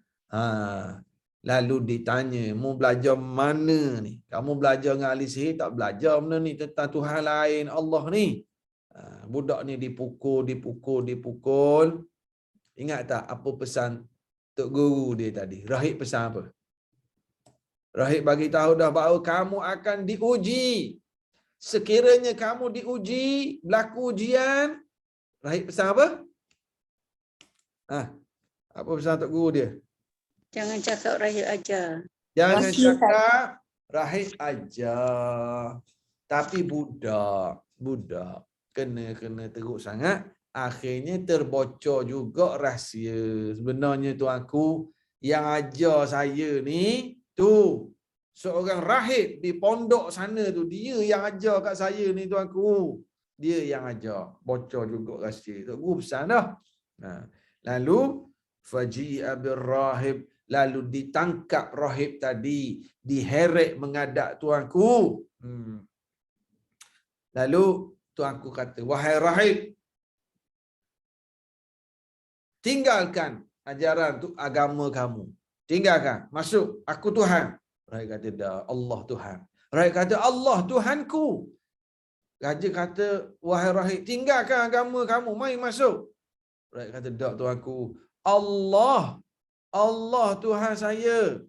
Lalu ditanya, mu belajar mana ni? Kamu belajar dengan ahli sihir, tak belajar benda ni tentang Tuhan lain, Allah ni. Budak ni dipukul. Ingat tak apa pesan Tok Guru dia tadi? Rahib pesan apa? Rahib bagi tahu dah bahawa kamu akan diuji. Sekiranya kamu diuji, berlaku ujian, Rahib pesan apa? Apa pesan Tok Guru dia? Jangan cakap rahib aja. Jangan Rahsia. cakap rahib aja. Tapi budak kena teruk sangat. Akhirnya terbocor juga rahsia. Sebenarnya tuanku, yang ajar saya ni tu seorang rahib di pondok sana tu. Dia yang ajar kat saya ni tuanku. Dia yang ajar. Bocor juga rahsia. Tok Guru pesan dah. Lalu faji'a birrahib. Lalu ditangkap rahib tadi. Diheret menghadap tuanku. Lalu tuanku kata, wahai rahib, tinggalkan ajaran tu agama kamu. Tinggalkan. Masuk. Aku Tuhan. Rahib kata, dah. Allah Tuhan. Rahib kata, Allah Tuhanku. Raja kata, wahai rahib, tinggalkan agama kamu. Mari masuk. Rahib kata, dah tuanku. Allah Tuhan saya.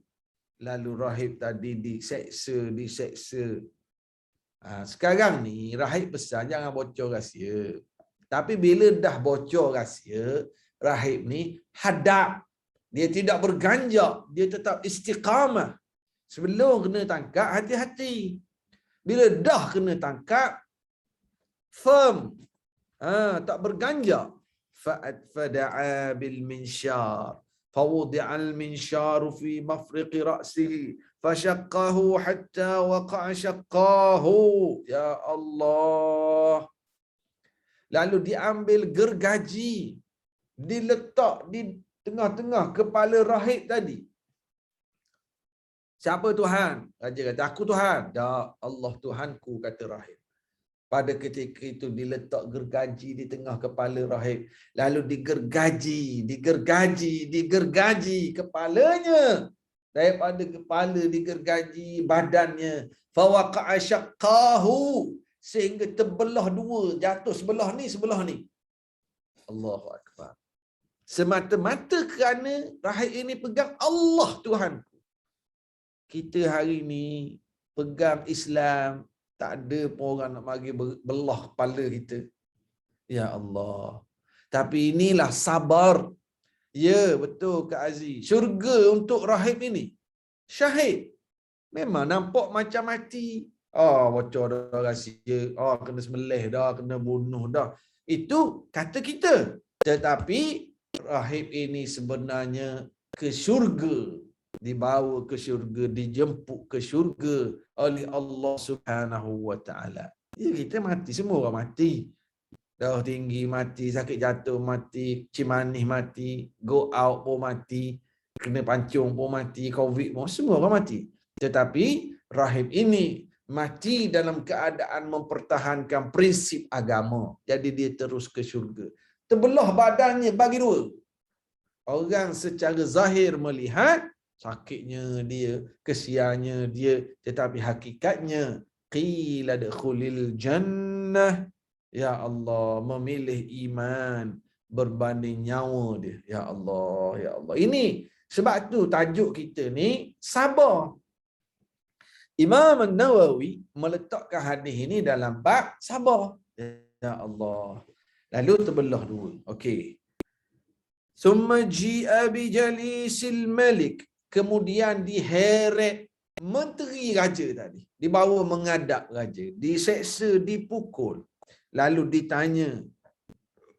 Lalu rahib tadi diseksa. Sekarang ni rahib pesan jangan bocor rahsia. Tapi bila dah bocor rahsia, rahib ni hadap. Dia tidak berganjak, dia tetap istiqamah. Sebelum kena tangkap, hati-hati. Bila dah kena tangkap, firm. Tak berganjak. Fada'a bil minsyar. فوضع المنشار في مفرق رأسه فشقه حتى وقع شقاه. Ya Allah. Lalu diambil gergaji, diletak di tengah-tengah kepala rahib tadi. Siapa Tuhan? Raja kata, aku Tuhan. Tak, Allah Tuhanku, kata rahib. Pada ketika itu diletak gergaji di tengah kepala rahib. Lalu digergaji kepalanya. Daripada kepala digergaji badannya. Fawaqa'a syaqqahu. Sehingga terbelah dua. Jatuh sebelah ni. Allahu Akbar. Semata-mata kerana rahib ini pegang Allah Tuhanku. Kita hari ni pegang Islam. Tak ada pun orang nak bagi belah kepala kita. Ya Allah. Tapi inilah sabar. Ya, betul Kak Aziz. Syurga untuk rahib ini. Syahid. Memang nampak macam mati. Bocor dah rahsia. Kena sembelih dah, kena bunuh dah. Itu kata kita. Tetapi rahib ini sebenarnya ke syurga. Dibawa ke syurga, dijemput ke syurga oleh Allah Subhanahu wa taala. Ya, kita mati, semua orang mati. Darah tinggi mati, sakit jatuh mati, cimanih mati, go out pun mati, kena pancung pun mati, covid pun, semua orang mati. Tetapi rahib ini mati dalam keadaan mempertahankan prinsip agama. Jadi dia terus ke syurga. Terbelah badannya bagi dua. Orang secara zahir melihat sakitnya dia, kesiannya dia, tetapi hakikatnya qila dkhulil jannah. Ya Allah, memilih iman berbanding nyawa dia. Ya Allah, ya Allah. Ini sebab tu tajuk kita ni sabar. Imam An-Nawawi meletakkan hadis ini dalam bab sabar. Ya Allah. Lalu terbelah dua. Okey. Summa ji'a bi jalisil malik. Kemudian diheret menteri raja tadi. Dibawa menghadap raja. Diseksa, dipukul. Lalu ditanya,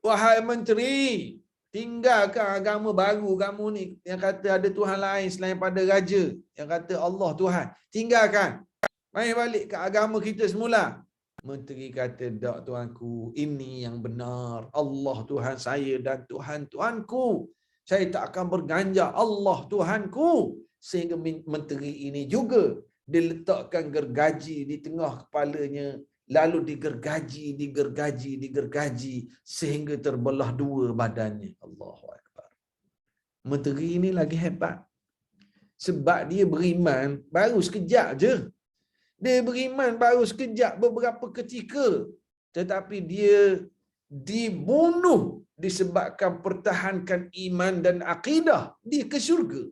wahai menteri, tinggalkan agama baru kamu ni yang kata ada Tuhan lain selain pada raja, yang kata Allah Tuhan. Tinggalkan. Mai balik ke agama kita semula. Menteri kata, tak tuanku, ini yang benar. Allah Tuhan saya dan Tuhan Tuanku. Saya tak akan berganjak Allah Tuhanku. Sehingga menteri ini juga diletakkan gergaji di tengah kepalanya. Lalu digergaji sehingga terbelah dua badannya. Allahu Akbar. Menteri ini lagi hebat. Sebab dia beriman baru sekejap je. Dia beriman baru sekejap beberapa ketika. Tetapi dia dibunuh disebabkan pertahankan iman dan akidah. Dia ke syurga.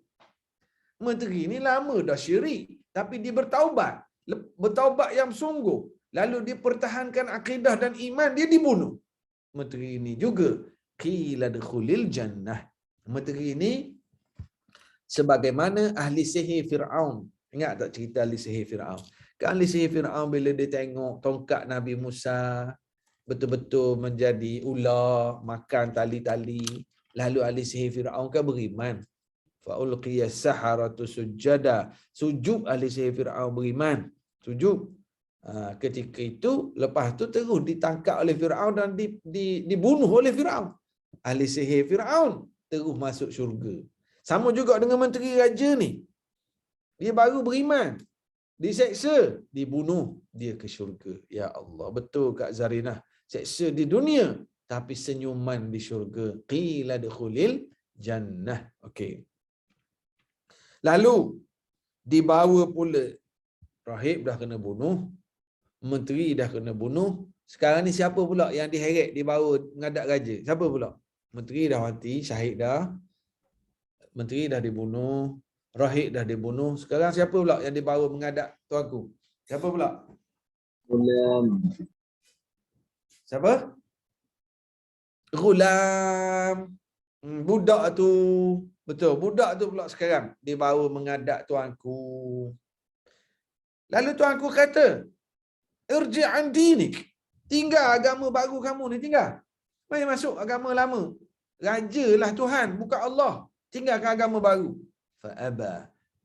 Menteri ini lama dah syirik. Tapi dia bertaubat. Bertaubat yang sungguh. Lalu dia pertahankan akidah dan iman, dia dibunuh. Menteri ini juga qila dkhulil jannah. Menteri ini sebagaimana ahli sihir Firaun. Ingat tak cerita ahli sihir Firaun? Kan ahli sihir Firaun bila dia tengok tongkat Nabi Musa betul-betul menjadi ular, makan tali-tali, lalu ahli sihir Firaun kan beriman. Fa ulqiyas saharatu sujada. Sujud ahli sihir Firaun beriman. Sujud. Ketika itu, lepas tu terus ditangkap oleh Firaun dan dibunuh oleh Firaun. Ahli sihir Firaun terus masuk syurga. Sama juga dengan menteri raja ni. Dia baru beriman. Diseksa, dibunuh, dia ke syurga. Ya Allah, betul Kak Zarinah. Seksa di dunia, tapi senyuman di syurga. Qila dkhulil jannah. Okey. Lalu, dibawa pula. Rahib dah kena bunuh. Menteri dah kena bunuh. Sekarang ni siapa pula yang diheret dibawa menghadap raja? Siapa pula? Menteri dah mati, syahid dah. Menteri dah dibunuh, rahib dah dibunuh. Sekarang siapa pula yang dibawa menghadap tuanku? Siapa pula? Ghulam. Siapa? Ghulam. Budak tu. Betul, budak tu pula sekarang dibawa menghadap tuanku. Lalu tuanku kata, irji' an dinik. Tinggal agama baru kamu ni, tinggal. Mari masuk agama lama. Raja lah Tuhan, bukan Allah. Tinggalkan agama baru. Fa'aba.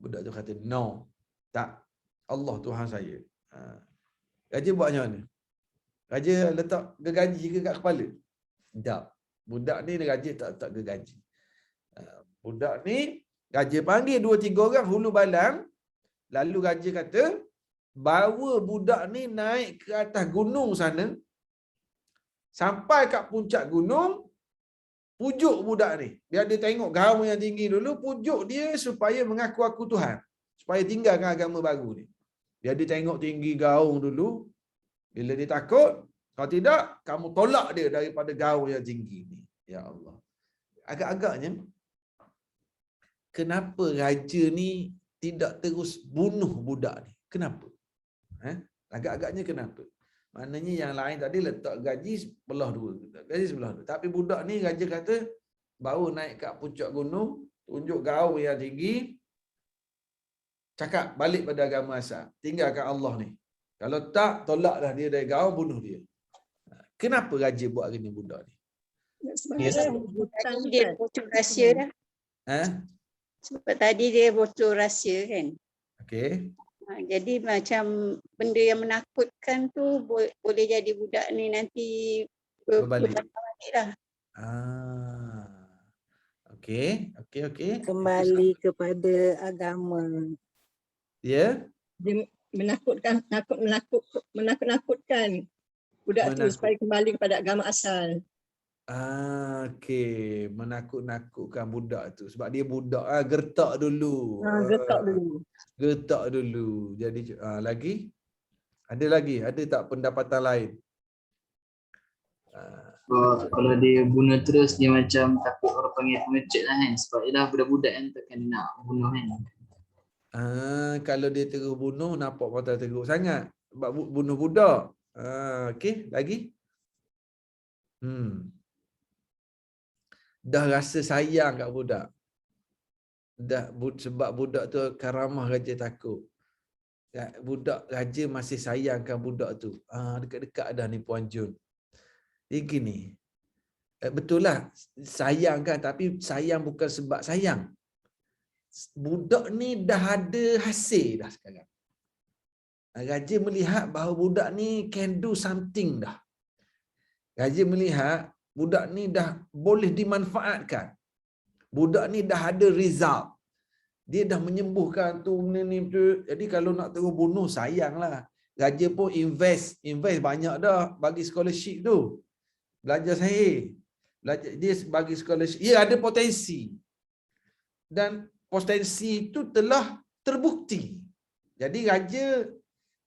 Budak tu kata, no. Tak. Allah Tuhan saya. Raja buat macam mana? Raja letak gergaji ke kat kepala? Tak. Budak ni raja tak letak gergaji. Budak ni, raja panggil 2-3 orang hulu balang. Lalu raja kata, bawa budak ni naik ke atas gunung sana. Sampai kat puncak gunung, pujuk budak ni. Biar dia tengok gaung yang tinggi dulu, pujuk dia supaya mengaku aku Tuhan. Supaya tinggalkan agama baru ni. Biar dia tengok tinggi gaung dulu. Bila dia takut, kalau tidak, kamu tolak dia daripada gaung yang tinggi ni. Ya Allah. Agak-agaknya, kenapa raja ni tidak terus bunuh budak ni? Kenapa? Agak-agaknya kenapa? Maknanya yang lain tadi letak gaji sebelah dua. Gaji sebelah dua. Tapi budak ni raja kata, bawa naik kat puncak gunung, tunjuk gaung yang tinggi, cakap balik pada agama asal. Tinggalkan Allah ni. Kalau tak, tolaklah dia dari gaung, bunuh dia. Kenapa raja buat gini budak ni? Tadi dia bocor rahsia dah. Sebab tadi dia bocor rahsia kan. Okey. Jadi macam benda yang menakutkan tu boleh jadi budak ni nanti berbalik lah. Okey. Kembali kepada agama. Ya. Dia menakut-nakutkan budak tu supaya kembali kepada agama asal. Okey, menakut-nakutkan budak tu sebab dia budak gertak dulu. Gertak dulu. Gertak dulu. Jadi lagi Ada lagi? Ada tak pendapatan lain? Kalau dia bunuh terus, dia macam takut orang panggil pengecut lah kan. Sebab dia dah budak-budak kan, takkan dia nak bunuh kan. Kalau dia terus bunuh, nampak mata teruk sangat. Sebab bunuh budak. Okey, lagi? Dah rasa sayang kat budak. Sebab budak tu karamah raja takut. Budak raja masih sayangkan budak tu. Dekat-dekat dah ni Puan Jun. Dia gini. Betul lah, sayang kan, tapi sayang bukan sebab sayang. Budak ni dah ada hasil dah sekarang. Raja melihat bahawa budak ni can do something dah. Raja melihat budak ni dah boleh dimanfaatkan. Budak ni dah ada result. Dia dah menyembuhkan tu ni tu. Jadi kalau nak terus bunuh, sayanglah. Raja pun invest banyak dah bagi scholarship tu. Belajar sahih. Dia bagi scholarship. Ia ada potensi. Dan potensi itu telah terbukti. Jadi raja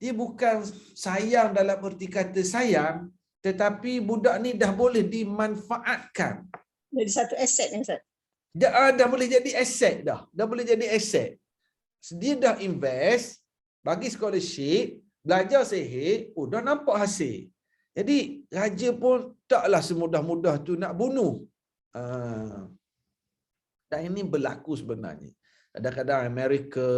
dia bukan sayang dalam erti kata sayang, tetapi budak ni dah boleh dimanfaatkan. Jadi satu aset ni Ustaz. Dah boleh jadi aset dah. Dah boleh jadi aset. Dia dah invest, bagi scholarship, belajar sihir, dah nampak hasil. Jadi raja pun taklah semudah-mudah tu nak bunuh. Dan ini berlaku sebenarnya. Kadang-kadang Amerika,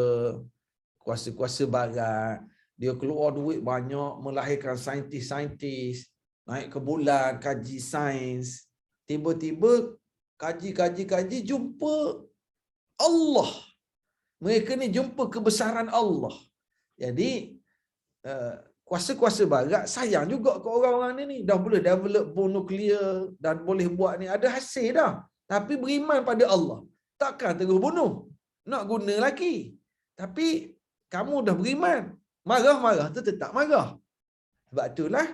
kuasa-kuasa barat, dia keluar duit banyak, melahirkan saintis-saintis, naik ke bulan, kaji sains. Tiba-tiba kaji, jumpa Allah. Mereka ni jumpa kebesaran Allah. Jadi, kuasa-kuasa barat sayang juga ke orang-orang ni. Dah boleh develop bom nuklear, dan boleh buat ni, ada hasil dah. Tapi beriman pada Allah. Takkan terus bunuh. Nak guna lagi. Tapi, kamu dah beriman. Marah-marah tu tetap marah. Sebab itulah,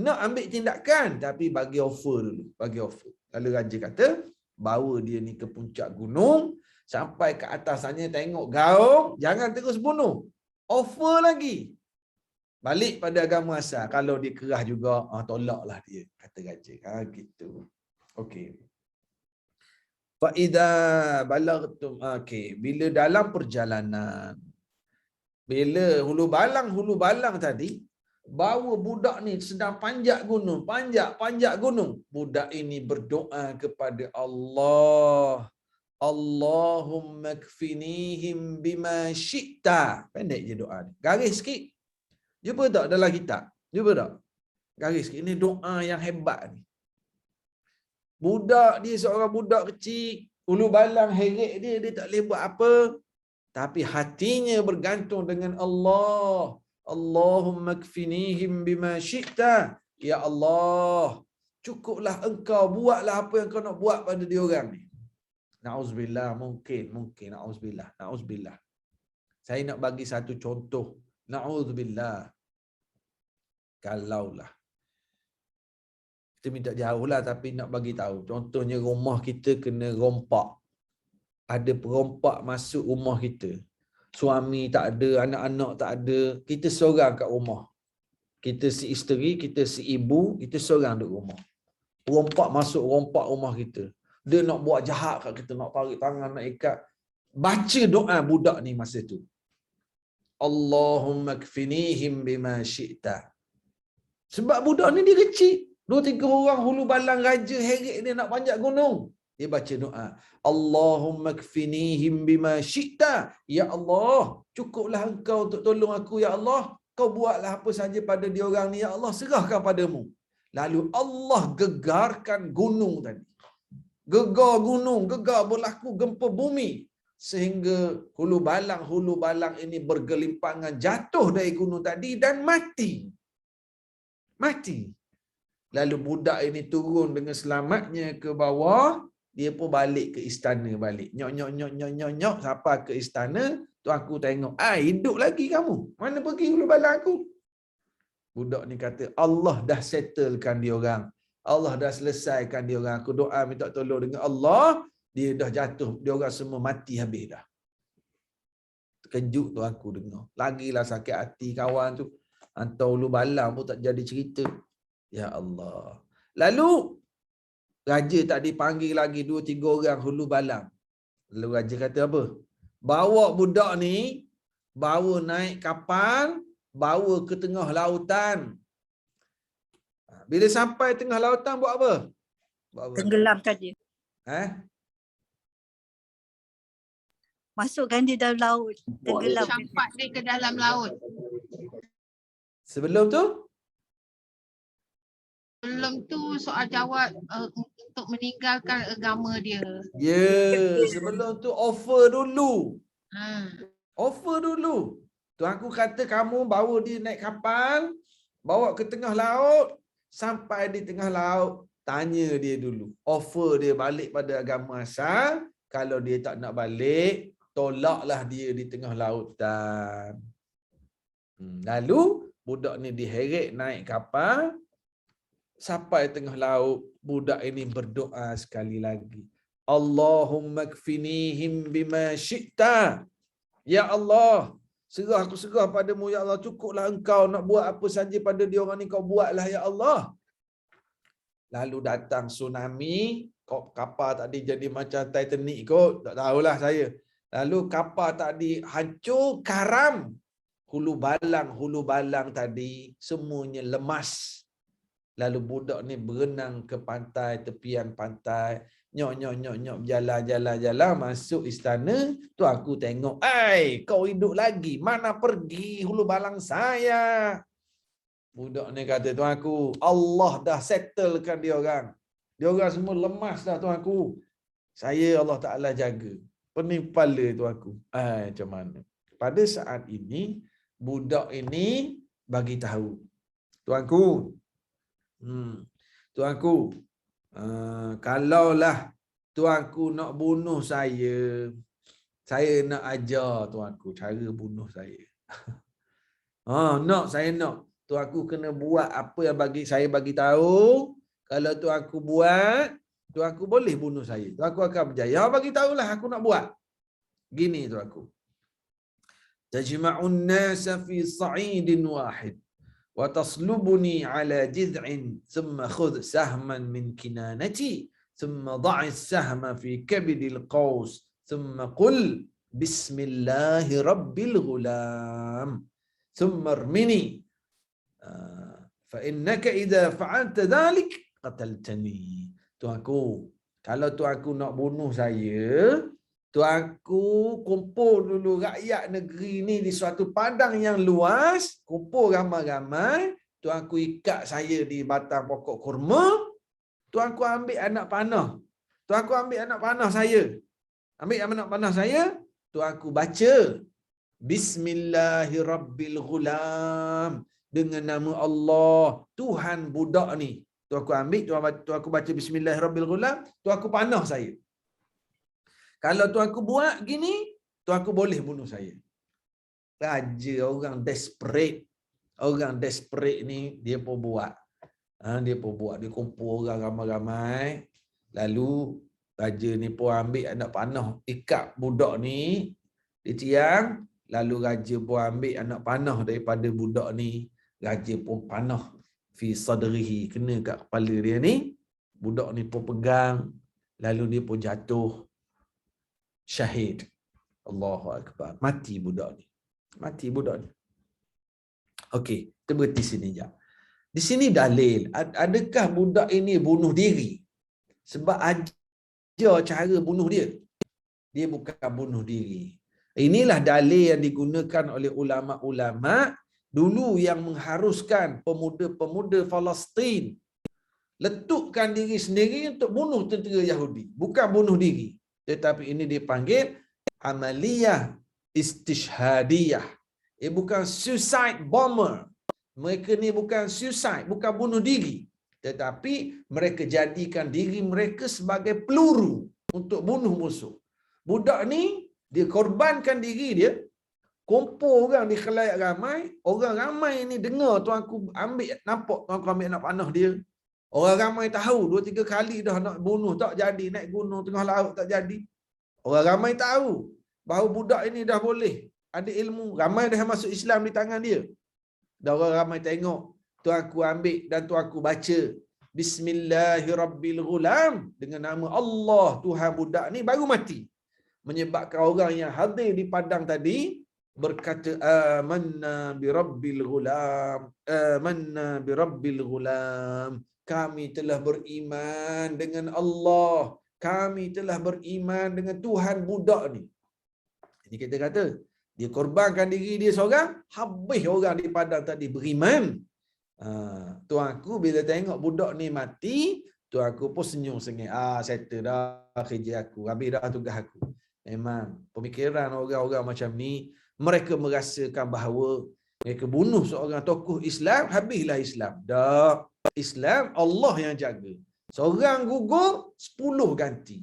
nak ambil tindakan, tapi bagi offer dulu. Bagi offer. Lalu raja kata, bawa dia ni ke puncak gunung, sampai ke atas sana tengok gaung, jangan terus bunuh. Offer lagi. Balik pada agama asal. Kalau dia kerah juga, tolaklah dia, kata raja. Gitu. Okey. Fa idza balagtum, okey, bila dalam perjalanan, bila hulu balang tadi, bawa budak ni sedang panjat gunung, panjat gunung. Budak ini berdoa kepada Allah. Allahumma kfinihim bima syi'ta. Pendek je doa ni. Garis sikit. Jumpa tak dalam kitab? Jumpa tak? Garis sikit. Ini doa yang hebat ni. Budak dia seorang budak kecil, ulu balang heret dia tak boleh buat apa. Tapi hatinya bergantung dengan Allah. Allahumma kfinihim bima syi'ta. Ya Allah, cukuplah engkau, buatlah apa yang kau nak buat pada dia orang ni. Na'uzubillah, mungkin, na'uzubillah. Saya nak bagi satu contoh. Na'uzubillah. Kalaulah. Kita minta jauh lah, tapi nak bagi tahu. Contohnya rumah kita kena rompak. Ada perompak masuk rumah kita. Suami tak ada, anak-anak tak ada. Kita seorang kat rumah. Kita si isteri, kita si ibu, kita seorang duduk rumah. Perompak masuk, rompak rumah kita. Dia nak buat jahat kat kita, nak tarik tangan, nak ikat. Baca doa budak ni masa tu. Allahumma kfinihim bima syi'ta. Sebab budak ni dia kecil. 2-3 orang hulu balang raja heret dia nak panjat gunung. Dia baca doa. Allahumma kfinihim bima syi'ta. Ya Allah, cukuplah engkau untuk tolong aku, ya Allah. Kau buatlah apa saja pada dia orang ni, ya Allah, serahkan padamu. Lalu Allah gegarkan gunung tadi. Gegar gunung, gegar berlaku gempa bumi. Sehingga hulu balang ini bergelimpangan jatuh dari gunung tadi dan mati. Mati. Lalu budak ini turun dengan selamatnya ke bawah. Dia pun balik ke istana balik. Nyok sampai ke istana. Tuanku tengok, hidup lagi kamu. Mana pergi hulu balang aku? Budak ni kata, Allah dah settlekan dia orang. Allah dah selesaikan dia orang. Aku doa minta tolong dengan Allah, dia dah jatuh. Dia orang semua mati habis dah. Terkejut tu aku dengar. Lagilah sakit hati kawan tu. Hantar ulu balang pun tak jadi cerita. Ya Allah. Lalu raja tak dipanggil lagi 2-3 orang hulu balang. Lalu raja kata apa? Bawa budak ni, bawa naik kapal, bawa ke tengah lautan. Bila sampai tengah lautan buat apa? Buat apa? Tenggelamkan dia. Masukkan dia dalam laut. Tenggelam. Campak dia ke dalam laut. Sebelum tu? Belum tu soal jawab untuk meninggalkan agama dia. Sebelum tu offer dulu. Offer dulu. Tuanku kata kamu bawa dia naik kapal, bawa ke tengah laut, sampai di tengah laut, tanya dia dulu. Offer dia balik pada agama asal. Kalau dia tak nak balik, tolaklah dia di tengah lautan. Lalu budak ni diheret naik kapal, sampai tengah laut, budak ini berdoa sekali lagi. Allahumma kfinihim bima syi'ta. Ya Allah, aku serah padamu ya Allah, cukuplah engkau nak buat apa saja pada dia orang ni, kau buatlah ya Allah. Lalu datang tsunami, kapal tadi jadi macam Titanic kot, tak tahulah saya. Lalu kapal tadi hancur, karam. Hulu balang tadi semuanya lemas. Lalu budak ni berenang ke pantai, tepian pantai, nyok jalan masuk istana. Tu aku tengok, kau hidup lagi, mana pergi hulu balang saya? Budak ni kata, tuan aku, Allah dah settlekan dia orang. Dia orang semua lemas dah tuan aku. Saya Allah Ta'ala jaga. Pening kepala tuan aku. Macam mana? Pada saat ini, budak ini bagi tahu, tuanku, tuanku, kalaulah tuanku nak bunuh saya nak ajar tuanku cara bunuh saya. Saya nak. Tuanku kena buat apa yang saya bagi tahu. Kalau tuanku buat, tuanku boleh bunuh saya. Tuanku akan berjaya. Bagi tahulah aku nak buat. Gini tuanku. Tajma'un nasa fi sa'idin wahid wa taslubuni ala jiz'in thumma khudh sahman min kinanati thumma da'i sahma fi kabidil qaus thumma qul bismillahi rabbil ghulam thumma armini fa innaka idza fa'alta dhalik qataltani. Tuanku, kalau tuanku nak bunuh saya, tuanku kumpul dulu rakyat negeri ni di suatu padang yang luas, kumpul ramai-ramai, tuanku ikat saya di batang pokok kurma, tuanku ambil anak panah. Tuanku ambil anak panah saya. Ambil anak panah saya, tuanku baca Bismillahirrabbilghulam, dengan nama Allah, Tuhan budak ni. Tuanku ambil, tuanku baca Bismillahirrabbilghulam, tuanku panah saya. Kalau tuanku buat gini, tuanku boleh bunuh saya. Raja, orang desperate. Orang desperate ni, dia pun buat. Dia kumpul orang ramai-ramai. Lalu, raja ni pun ambil anak panah, ikat budak ni di tiang. Lalu raja pun ambil anak panah daripada budak ni. Raja pun panah fi sadrihi, kena kat kepala dia ni. Budak ni pun pegang. Lalu dia pun jatuh syahid. Allahu Akbar. Mati budak ni. Okey, kita berhenti sini je. Di sini dalil, adakah budak ini bunuh diri? Sebab ajar cara bunuh dia. Dia bukan bunuh diri. Inilah dalil yang digunakan oleh ulama-ulama dulu yang mengharuskan pemuda-pemuda Palestin letupkan diri sendiri untuk bunuh tentera Yahudi. Bukan bunuh diri. Tetapi ini dipanggil amaliyah istishhadiyah. Bukan suicide bomber. Mereka ni bukan suicide, bukan bunuh diri. Tetapi mereka jadikan diri mereka sebagai peluru untuk bunuh musuh. Budak ni, dia korbankan diri dia. Kumpul orang di khalayak ramai. Orang ramai ni dengar tuanku nampak tuanku ambil anak panah dia. Orang ramai tahu 2-3 kali dah nak bunuh tak jadi, naik gunung tengah laut tak jadi. Orang ramai tahu bahawa budak ini dah boleh ada ilmu, ramai dah masuk Islam di tangan dia. Dan orang ramai tengok tuan aku ambil dan tuan aku baca Bismillahirrabbilghulam dengan nama Allah Tuhan budak ni baru mati. Menyebabkan orang yang hadir di padang tadi berkata amanna birabbil ghulam, amanna birabbil ghulam, kami telah beriman dengan Allah, kami telah beriman dengan Tuhan budak ni. Jadi kita kata dia korbankan diri dia seorang, habis orang di padang tadi beriman. Tuan aku bila tengok budak ni mati, tuan aku pun senyum sengit. Settle dah kerja aku, habis dah tugas aku. Memang pemikiran orang-orang macam ni, mereka merasakan bahawa mereka bunuh seorang tokoh Islam, habislah Islam. Dah, Islam Allah yang jaga. Seorang gugur, 10 ganti.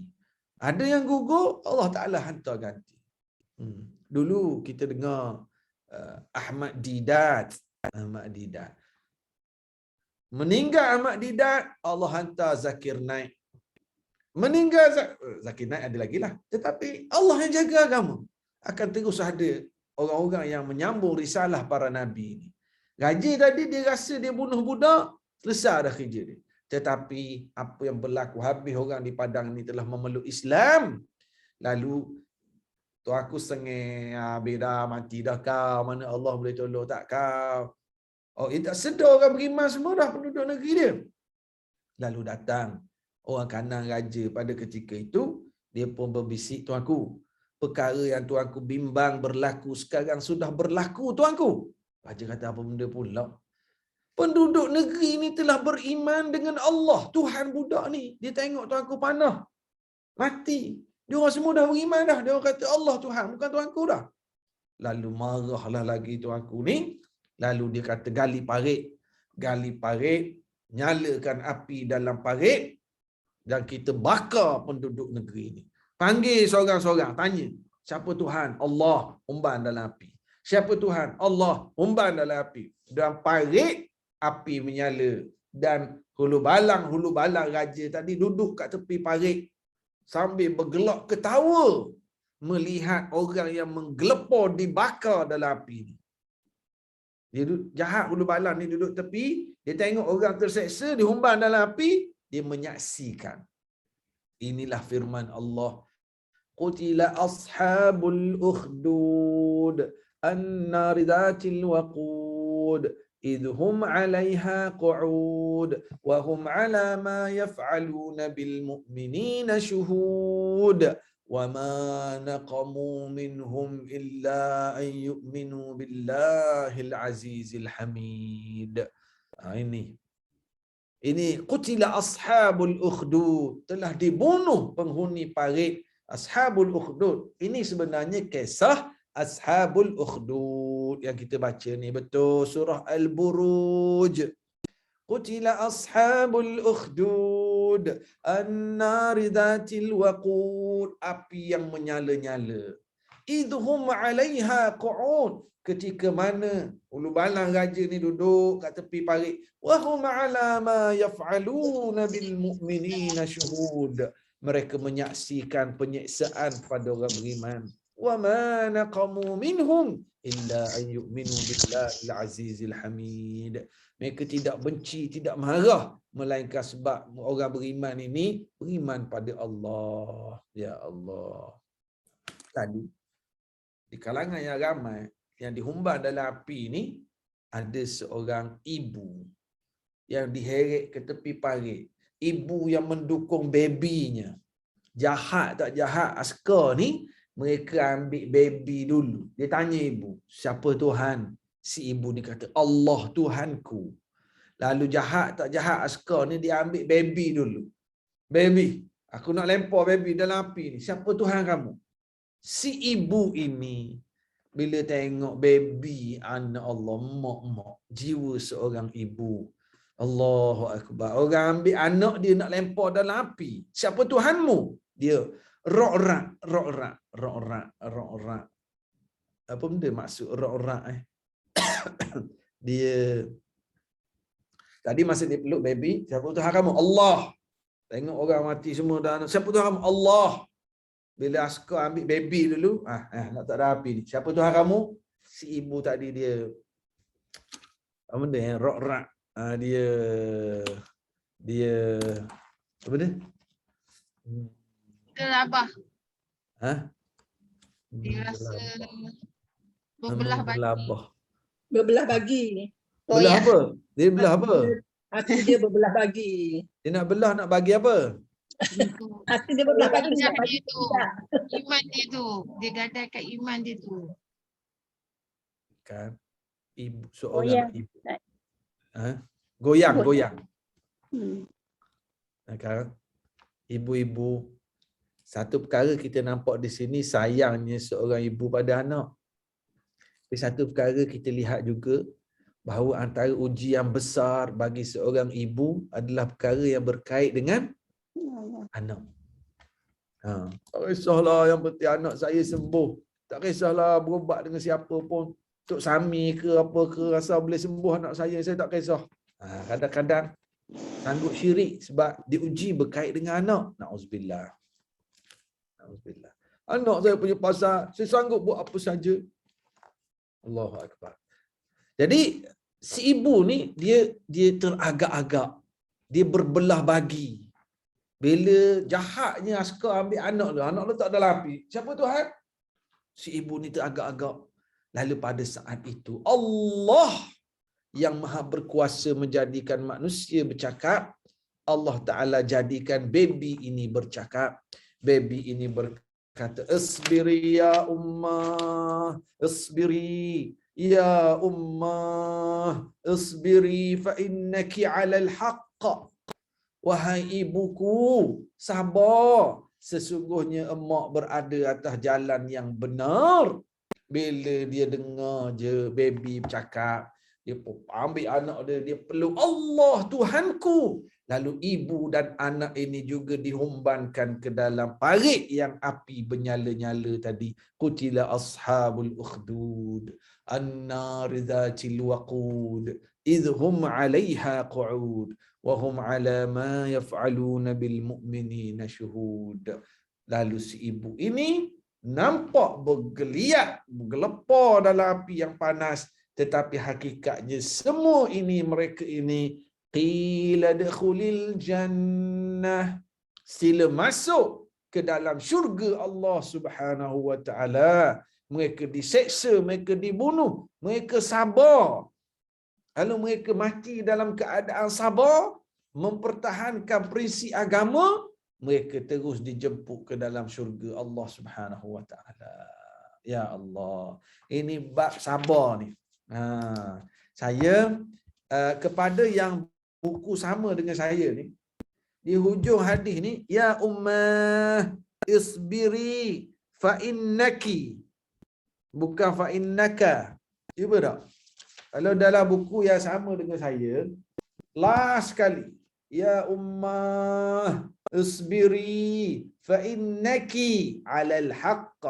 Ada yang gugur, Allah Ta'ala hantar ganti. Dulu kita dengar Ahmad Didat. Meninggal Ahmad Didat, Allah hantar Zakir Naik. Meninggal Zakir Naik ada lagi lah. Tetapi Allah yang jaga agama. Akan terus ada orang-orang yang menyambung risalah para Nabi ni. Raja tadi dia rasa dia bunuh budak, selesai dah kerja dia. Tetapi apa yang berlaku, habis orang di padang ni telah memeluk Islam. Lalu tu aku sengih, habis dah mati dah kau, mana Allah boleh tolong tak kau. Oh, tak sedar orang beriman semua dah penduduk negeri dia. Lalu datang orang kanan raja pada ketika itu, dia pun berbisik, tuanku, perkara yang tuanku bimbang berlaku sekarang sudah berlaku, tuanku. Raja kata, apa benda pula? Penduduk negeri ni telah beriman dengan Allah, Tuhan budak ni. Dia tengok tuanku panah, mati. Dia orang semua dah beriman dah. Dia orang kata Allah Tuhan, bukan tuanku dah. Lalu marahlah lagi tuanku ni. Lalu dia kata gali parit. Gali parit, nyalakan api dalam parit dan kita bakar penduduk negeri ni. Panggil seorang-seorang, tanya, siapa Tuhan? Allah, umban dalam api. Siapa Tuhan? Allah, umban dalam api. Dan parit, api menyala. Dan hulu balang raja tadi duduk kat tepi parit sambil bergelak ketawa melihat orang yang menggelepar dibakar dalam api ni. Dia jahat hulu balang ni duduk tepi, dia tengok orang terseksa dihumban dalam api, dia menyaksikan. Inilah firman Allah. Qutila ashabul ukhdud an-nar dhatil waqud idhum 'alayha qu'ud wa hum 'ala ma yaf'aluna bil mu'minina shuhud. وَمَا نَقَمُوا مِنْهُمْ إِلَّا أَنْ يُؤْمِنُوا بِاللَّهِ الْعَزِيزِ الْحَمِيدِ. Ini qutila ashabul ukhdud, telah dibunuh penghuni parit ashabul ukhdud. Ini sebenarnya kisah ashabul ukhdud yang kita baca ni, betul, surah Al-Buruj. Qutila ashabul ukhdud an-nari dhatil waqud, api yang menyala-nyala. Idhum 'alaiha qu'ud, ketika mana ulu balang raja ni duduk kat tepi parit. Wa hum 'ala ma yaf'aluna bil mu'minina syuhud, mereka menyaksikan penyiksaan pada orang beriman. Wa ma naqamu minhum illa an yu'minu billahil azizil hamid. Mereka tidak benci, tidak marah, melainkan sebab orang beriman ini beriman pada Allah. Ya Allah. Tadi di kalangan yang ramai yang dihumban dalam api ni, ada seorang ibu yang diheret ke tepi parit. Ibu yang mendukung babynya. Jahat tak jahat askar ni, mereka ambil baby dulu. Dia tanya ibu, siapa Tuhan? Si ibu ni kata, Allah Tuhanku. Lalu jahat tak jahat askar ni, dia ambil baby dulu. Baby, aku nak lempar baby dalam api ni. Siapa Tuhan kamu? Si ibu ini bila tengok baby anak Allah, mak-mak, jiwa seorang ibu. Allahu Akbar. Orang ambil anak dia nak lempar dalam api. Siapa Tuhanmu? Dia ro'rak. Apa benda maksud ro'rak? Dia tadi masa dia peluk baby, siapa Tuhan kamu? Allah. Tengok orang mati semua dah. Siapa Tuhan kamu? Allah. Bila askar ambil baby dulu, nak tak ada api ni. Siapa Tuhan kamu? Si ibu tadi dia Apa benda yang rak-rak. Dia apa dia? Gelabah. Ha? Dia rasa Bergelabah. berbelah bagi. Bergelabah. Berbelah bagi. Belah Goyah. apa? Dia belah apa? Hati dia berbelah bagi. Dia nak belah nak bagi apa? Hati dia berbelah bagi. Iman Nak bagi dia tu. tidak. Iman dia tu. Dia gadaikan iman dia tu. Kan ibu Goyang. seorang ibu. Goyang. Kan ibu-ibu, satu perkara kita nampak di sini sayangnya seorang ibu pada anak. Tapi satu perkara kita lihat juga bahawa antara ujian besar bagi seorang ibu adalah perkara yang berkait dengan anak. Tak kisahlah, yang penting anak saya sembuh. Tak kisahlah berubat dengan siapa pun. Tok Sami ke apa ke, rasa boleh sembuh anak saya tak kisah. Kadang-kadang sanggup syirik sebab diuji berkait dengan anak. Na'udzubillah. Anak saya punya pasal, saya sanggup buat apa saja. Allahu Akbar. Jadi si ibu ni dia teragak-agak. Dia berbelah bagi. Bila jahatnya askar ambil anak tu tak ada lapi. Siapa Tuhan? Si ibu ni teragak-agak. Lalu pada saat itu Allah yang maha berkuasa menjadikan manusia bercakap, Allah Ta'ala jadikan baby ini bercakap. Baby ini berkata, Isbiri ya ummah, isbiri ya ummah, isbiri fa innaki alal haqq. Wahai ibuku, sabar. Sesungguhnya emak berada atas jalan yang benar. Bila dia dengar je baby bercakap, dia ambil anak dia peluk, Allah Tuhanku. Lalu ibu dan anak ini juga dihumbankan ke dalam parit yang api bernyala-nyala tadi. Qutila ashabul ukhdud annar dzatil waqud idhum 'alaiha qu'ud wa hum 'ala ma yaf'aluna bil mu'minina syuhud. Lalu si ibu ini nampak bergeliat, bergelepar dalam api yang panas, tetapi hakikatnya semua ini, mereka ini, qila dakhulil jannah, sila masuk ke dalam syurga Allah Subhanahu wa taala. Mereka diseksa, mereka dibunuh, mereka sabar. Lalu mereka mati dalam keadaan sabar, mempertahankan prinsip agama, mereka terus dijemput ke dalam syurga Allah Subhanahu wa taala. Ya Allah, ini bab sabar ni. Saya kepada yang buku sama dengan saya ni, di hujung hadis ni, ya ummah isbiri fa innaki, bukan fa innaka. Cuba tak? Kalau dalam buku yang sama dengan saya, last sekali, ya ummah isbiri fa innaki alal haqq.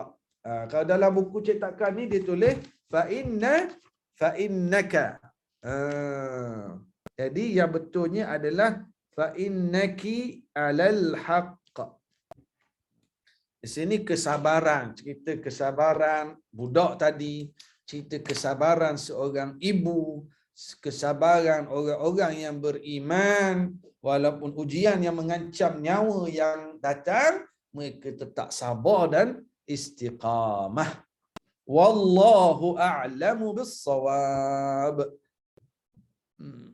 Kalau dalam buku cetakan ni dia tulis fa innaka. Jadi yang betulnya adalah fa innaki alal haqq. Di sini kesabaran, cerita kesabaran budak tadi, cerita kesabaran seorang ibu, kesabaran orang-orang yang beriman, walaupun ujian yang mengancam nyawa yang datang, mereka tetap sabar dan istiqamah. Wallahu a'lamu bis-shawab.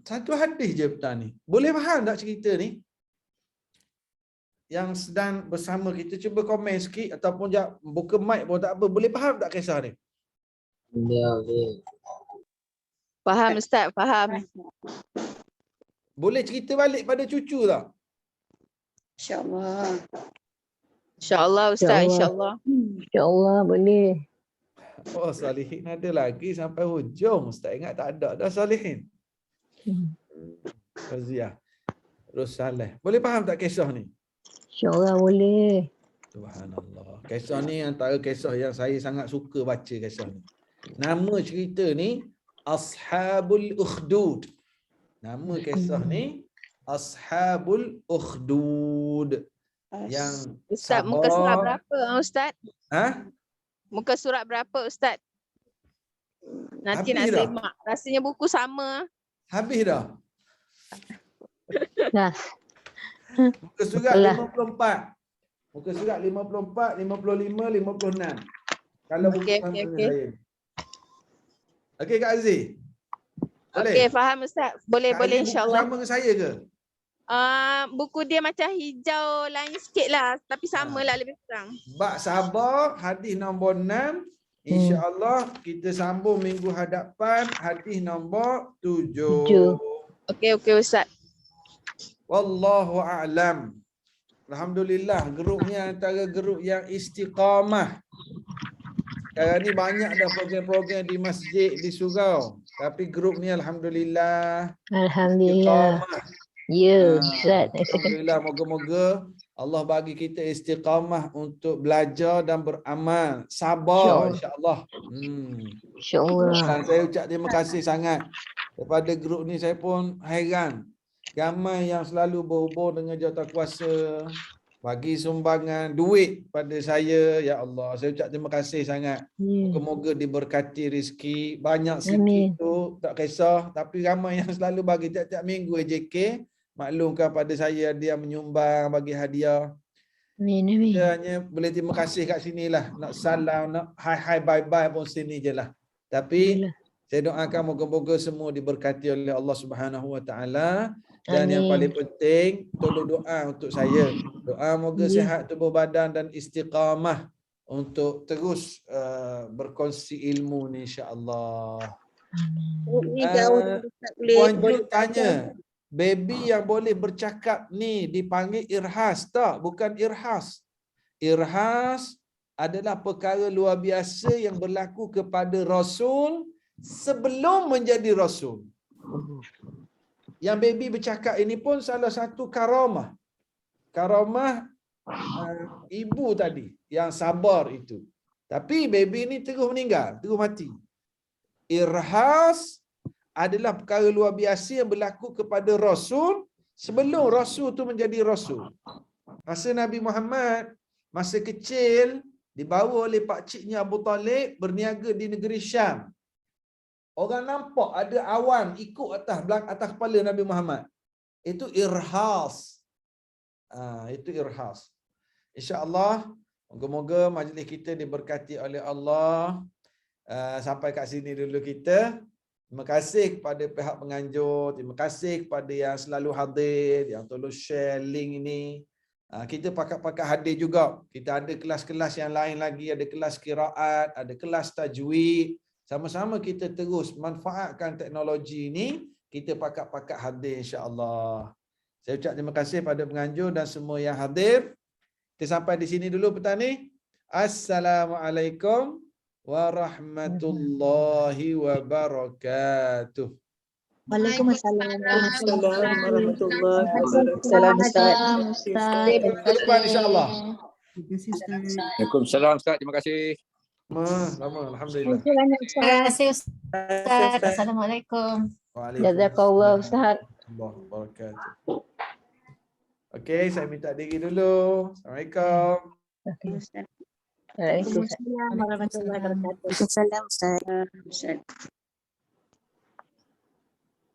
Satu hadis je petang ni. Boleh faham tak cerita ni? Yang sedang bersama kita, cuba komen sikit ataupun buka mic pun tak apa. Boleh faham tak kisah ni? Ya, boleh. Faham Ustaz, faham. Boleh cerita balik pada cucu tak? InsyaAllah. InsyaAllah Ustaz, insyaAllah. InsyaAllah boleh. Oh, Salihin ada lagi sampai hujung. Ustaz ingat tak ada dah Salihin. Faziah. Terus Saleh. Boleh faham tak kisah ni? InsyaAllah boleh. Subhanallah. Kisah ni antara kisah yang saya sangat suka baca kisah ni. Nama cerita ni Ashabul Ukhdud. Nama kisah ni Ashabul Ukhdud. Yang Ustaz, sabar. muka surat berapa Ustaz? Muka surat berapa Ustaz? Nanti Habis nak dah. semak. Rasanya buku sama. Habis dah. Dah. Muka surat Betul lah. 54. Muka surat 54, 55, 56. Kalau buku Okey, sama okey, dengan okey. saya. Okey Kak Aziz. Boleh? Okey, faham Ustaz. Boleh, Kak boleh Aziz buku insya-Allah. sama dengan saya ke? Buku dia macam hijau lain sikit lah. Tapi sama lah lebih kurang. Bak sabar, hadis nombor 6. InsyaAllah kita sambung minggu hadapan hadis nombor 7. 7. Okey, okey Ustaz. Wallahu a'lam. Alhamdulillah, grup ni antara grup yang istiqamah. Sekarang ni banyak dah program-program di masjid, di surau. Tapi grup ni alhamdulillah Alhamdulillah. istiqamah. Ya, Ustaz. Alhamdulillah, moga-moga Allah bagi kita istiqamah untuk belajar dan beramal. Sabar insya-Allah. InsyaAllah. Dan saya ucap terima kasih sangat kepada grup ni. Saya pun hairan. Ramai yang selalu berhubung dengan jawatankuasa, bagi sumbangan duit pada saya. Ya Allah, saya ucap terima kasih sangat. Moga-moga diberkati rezeki. Banyak sikit tu tak kisah, tapi ramai yang selalu bagi tiap-tiap minggu AJK. Maklumkan pada saya dia menyumbang, bagi hadiah. Amin, amin. Kita hanya boleh terima kasih kat sini lah. Nak salam, nak hi bye-bye pun sini je lah. Tapi saya doakan moga-moga semua diberkati oleh Allah Subhanahu Wa Taala. Dan yang paling penting, tolong doa untuk saya. Doa moga sihat tubuh badan dan istiqamah untuk terus berkongsi ilmu ni insya-Allah. Puan Jun tanya, baby yang boleh bercakap ni dipanggil irhas tak? Bukan irhas. Irhas adalah perkara luar biasa yang berlaku kepada Rasul sebelum menjadi Rasul. Yang baby bercakap ini pun salah satu karamah. Karamah ibu tadi yang sabar itu. Tapi baby ini terus meninggal, terus mati. Irhas adalah perkara luar biasa yang berlaku kepada Rasul sebelum Rasul itu menjadi Rasul. Masa Nabi Muhammad masa kecil dibawa oleh pakciknya Abu Talib berniaga di negeri Syam. Orang nampak ada awan ikut atas kepala Nabi Muhammad. Itu irhas. Itu irhas. InsyaAllah, moga-moga majlis kita diberkati oleh Allah. Sampai kat sini dulu kita. Terima kasih kepada pihak penganjur. Terima kasih kepada yang selalu hadir, yang tolong share link ini. Kita pakat-pakat hadir juga. Kita ada kelas-kelas yang lain lagi. Ada kelas qiraat, ada kelas tajwid. Sama-sama kita terus manfaatkan teknologi ini, kita pakat-pakat hadir insya-Allah. Saya ucap terima kasih pada penganjur dan semua yang hadir. Kita sampai di sini dulu petang ni. Assalamualaikum warahmatullahi wabarakatuh. Waalaikumsalam warahmatullahi wabarakatuh. Salam Ustaz. Sampai depan insya-Allah. Waalaikumsalam Ustaz, terima kasih. Lama, alhamdulillah. Terima kasih Ustaz. Assalamualaikum. Waalaikumsalam. Jazakallah Ustaz. Warahmatullahi wabarakatuh. Okey, saya minta diri dulu. Assalamualaikum. Waalaikumsalam. Waalaikumsalam warahmatullahi wabarakatuh. Waalaikumsalam Ustaz.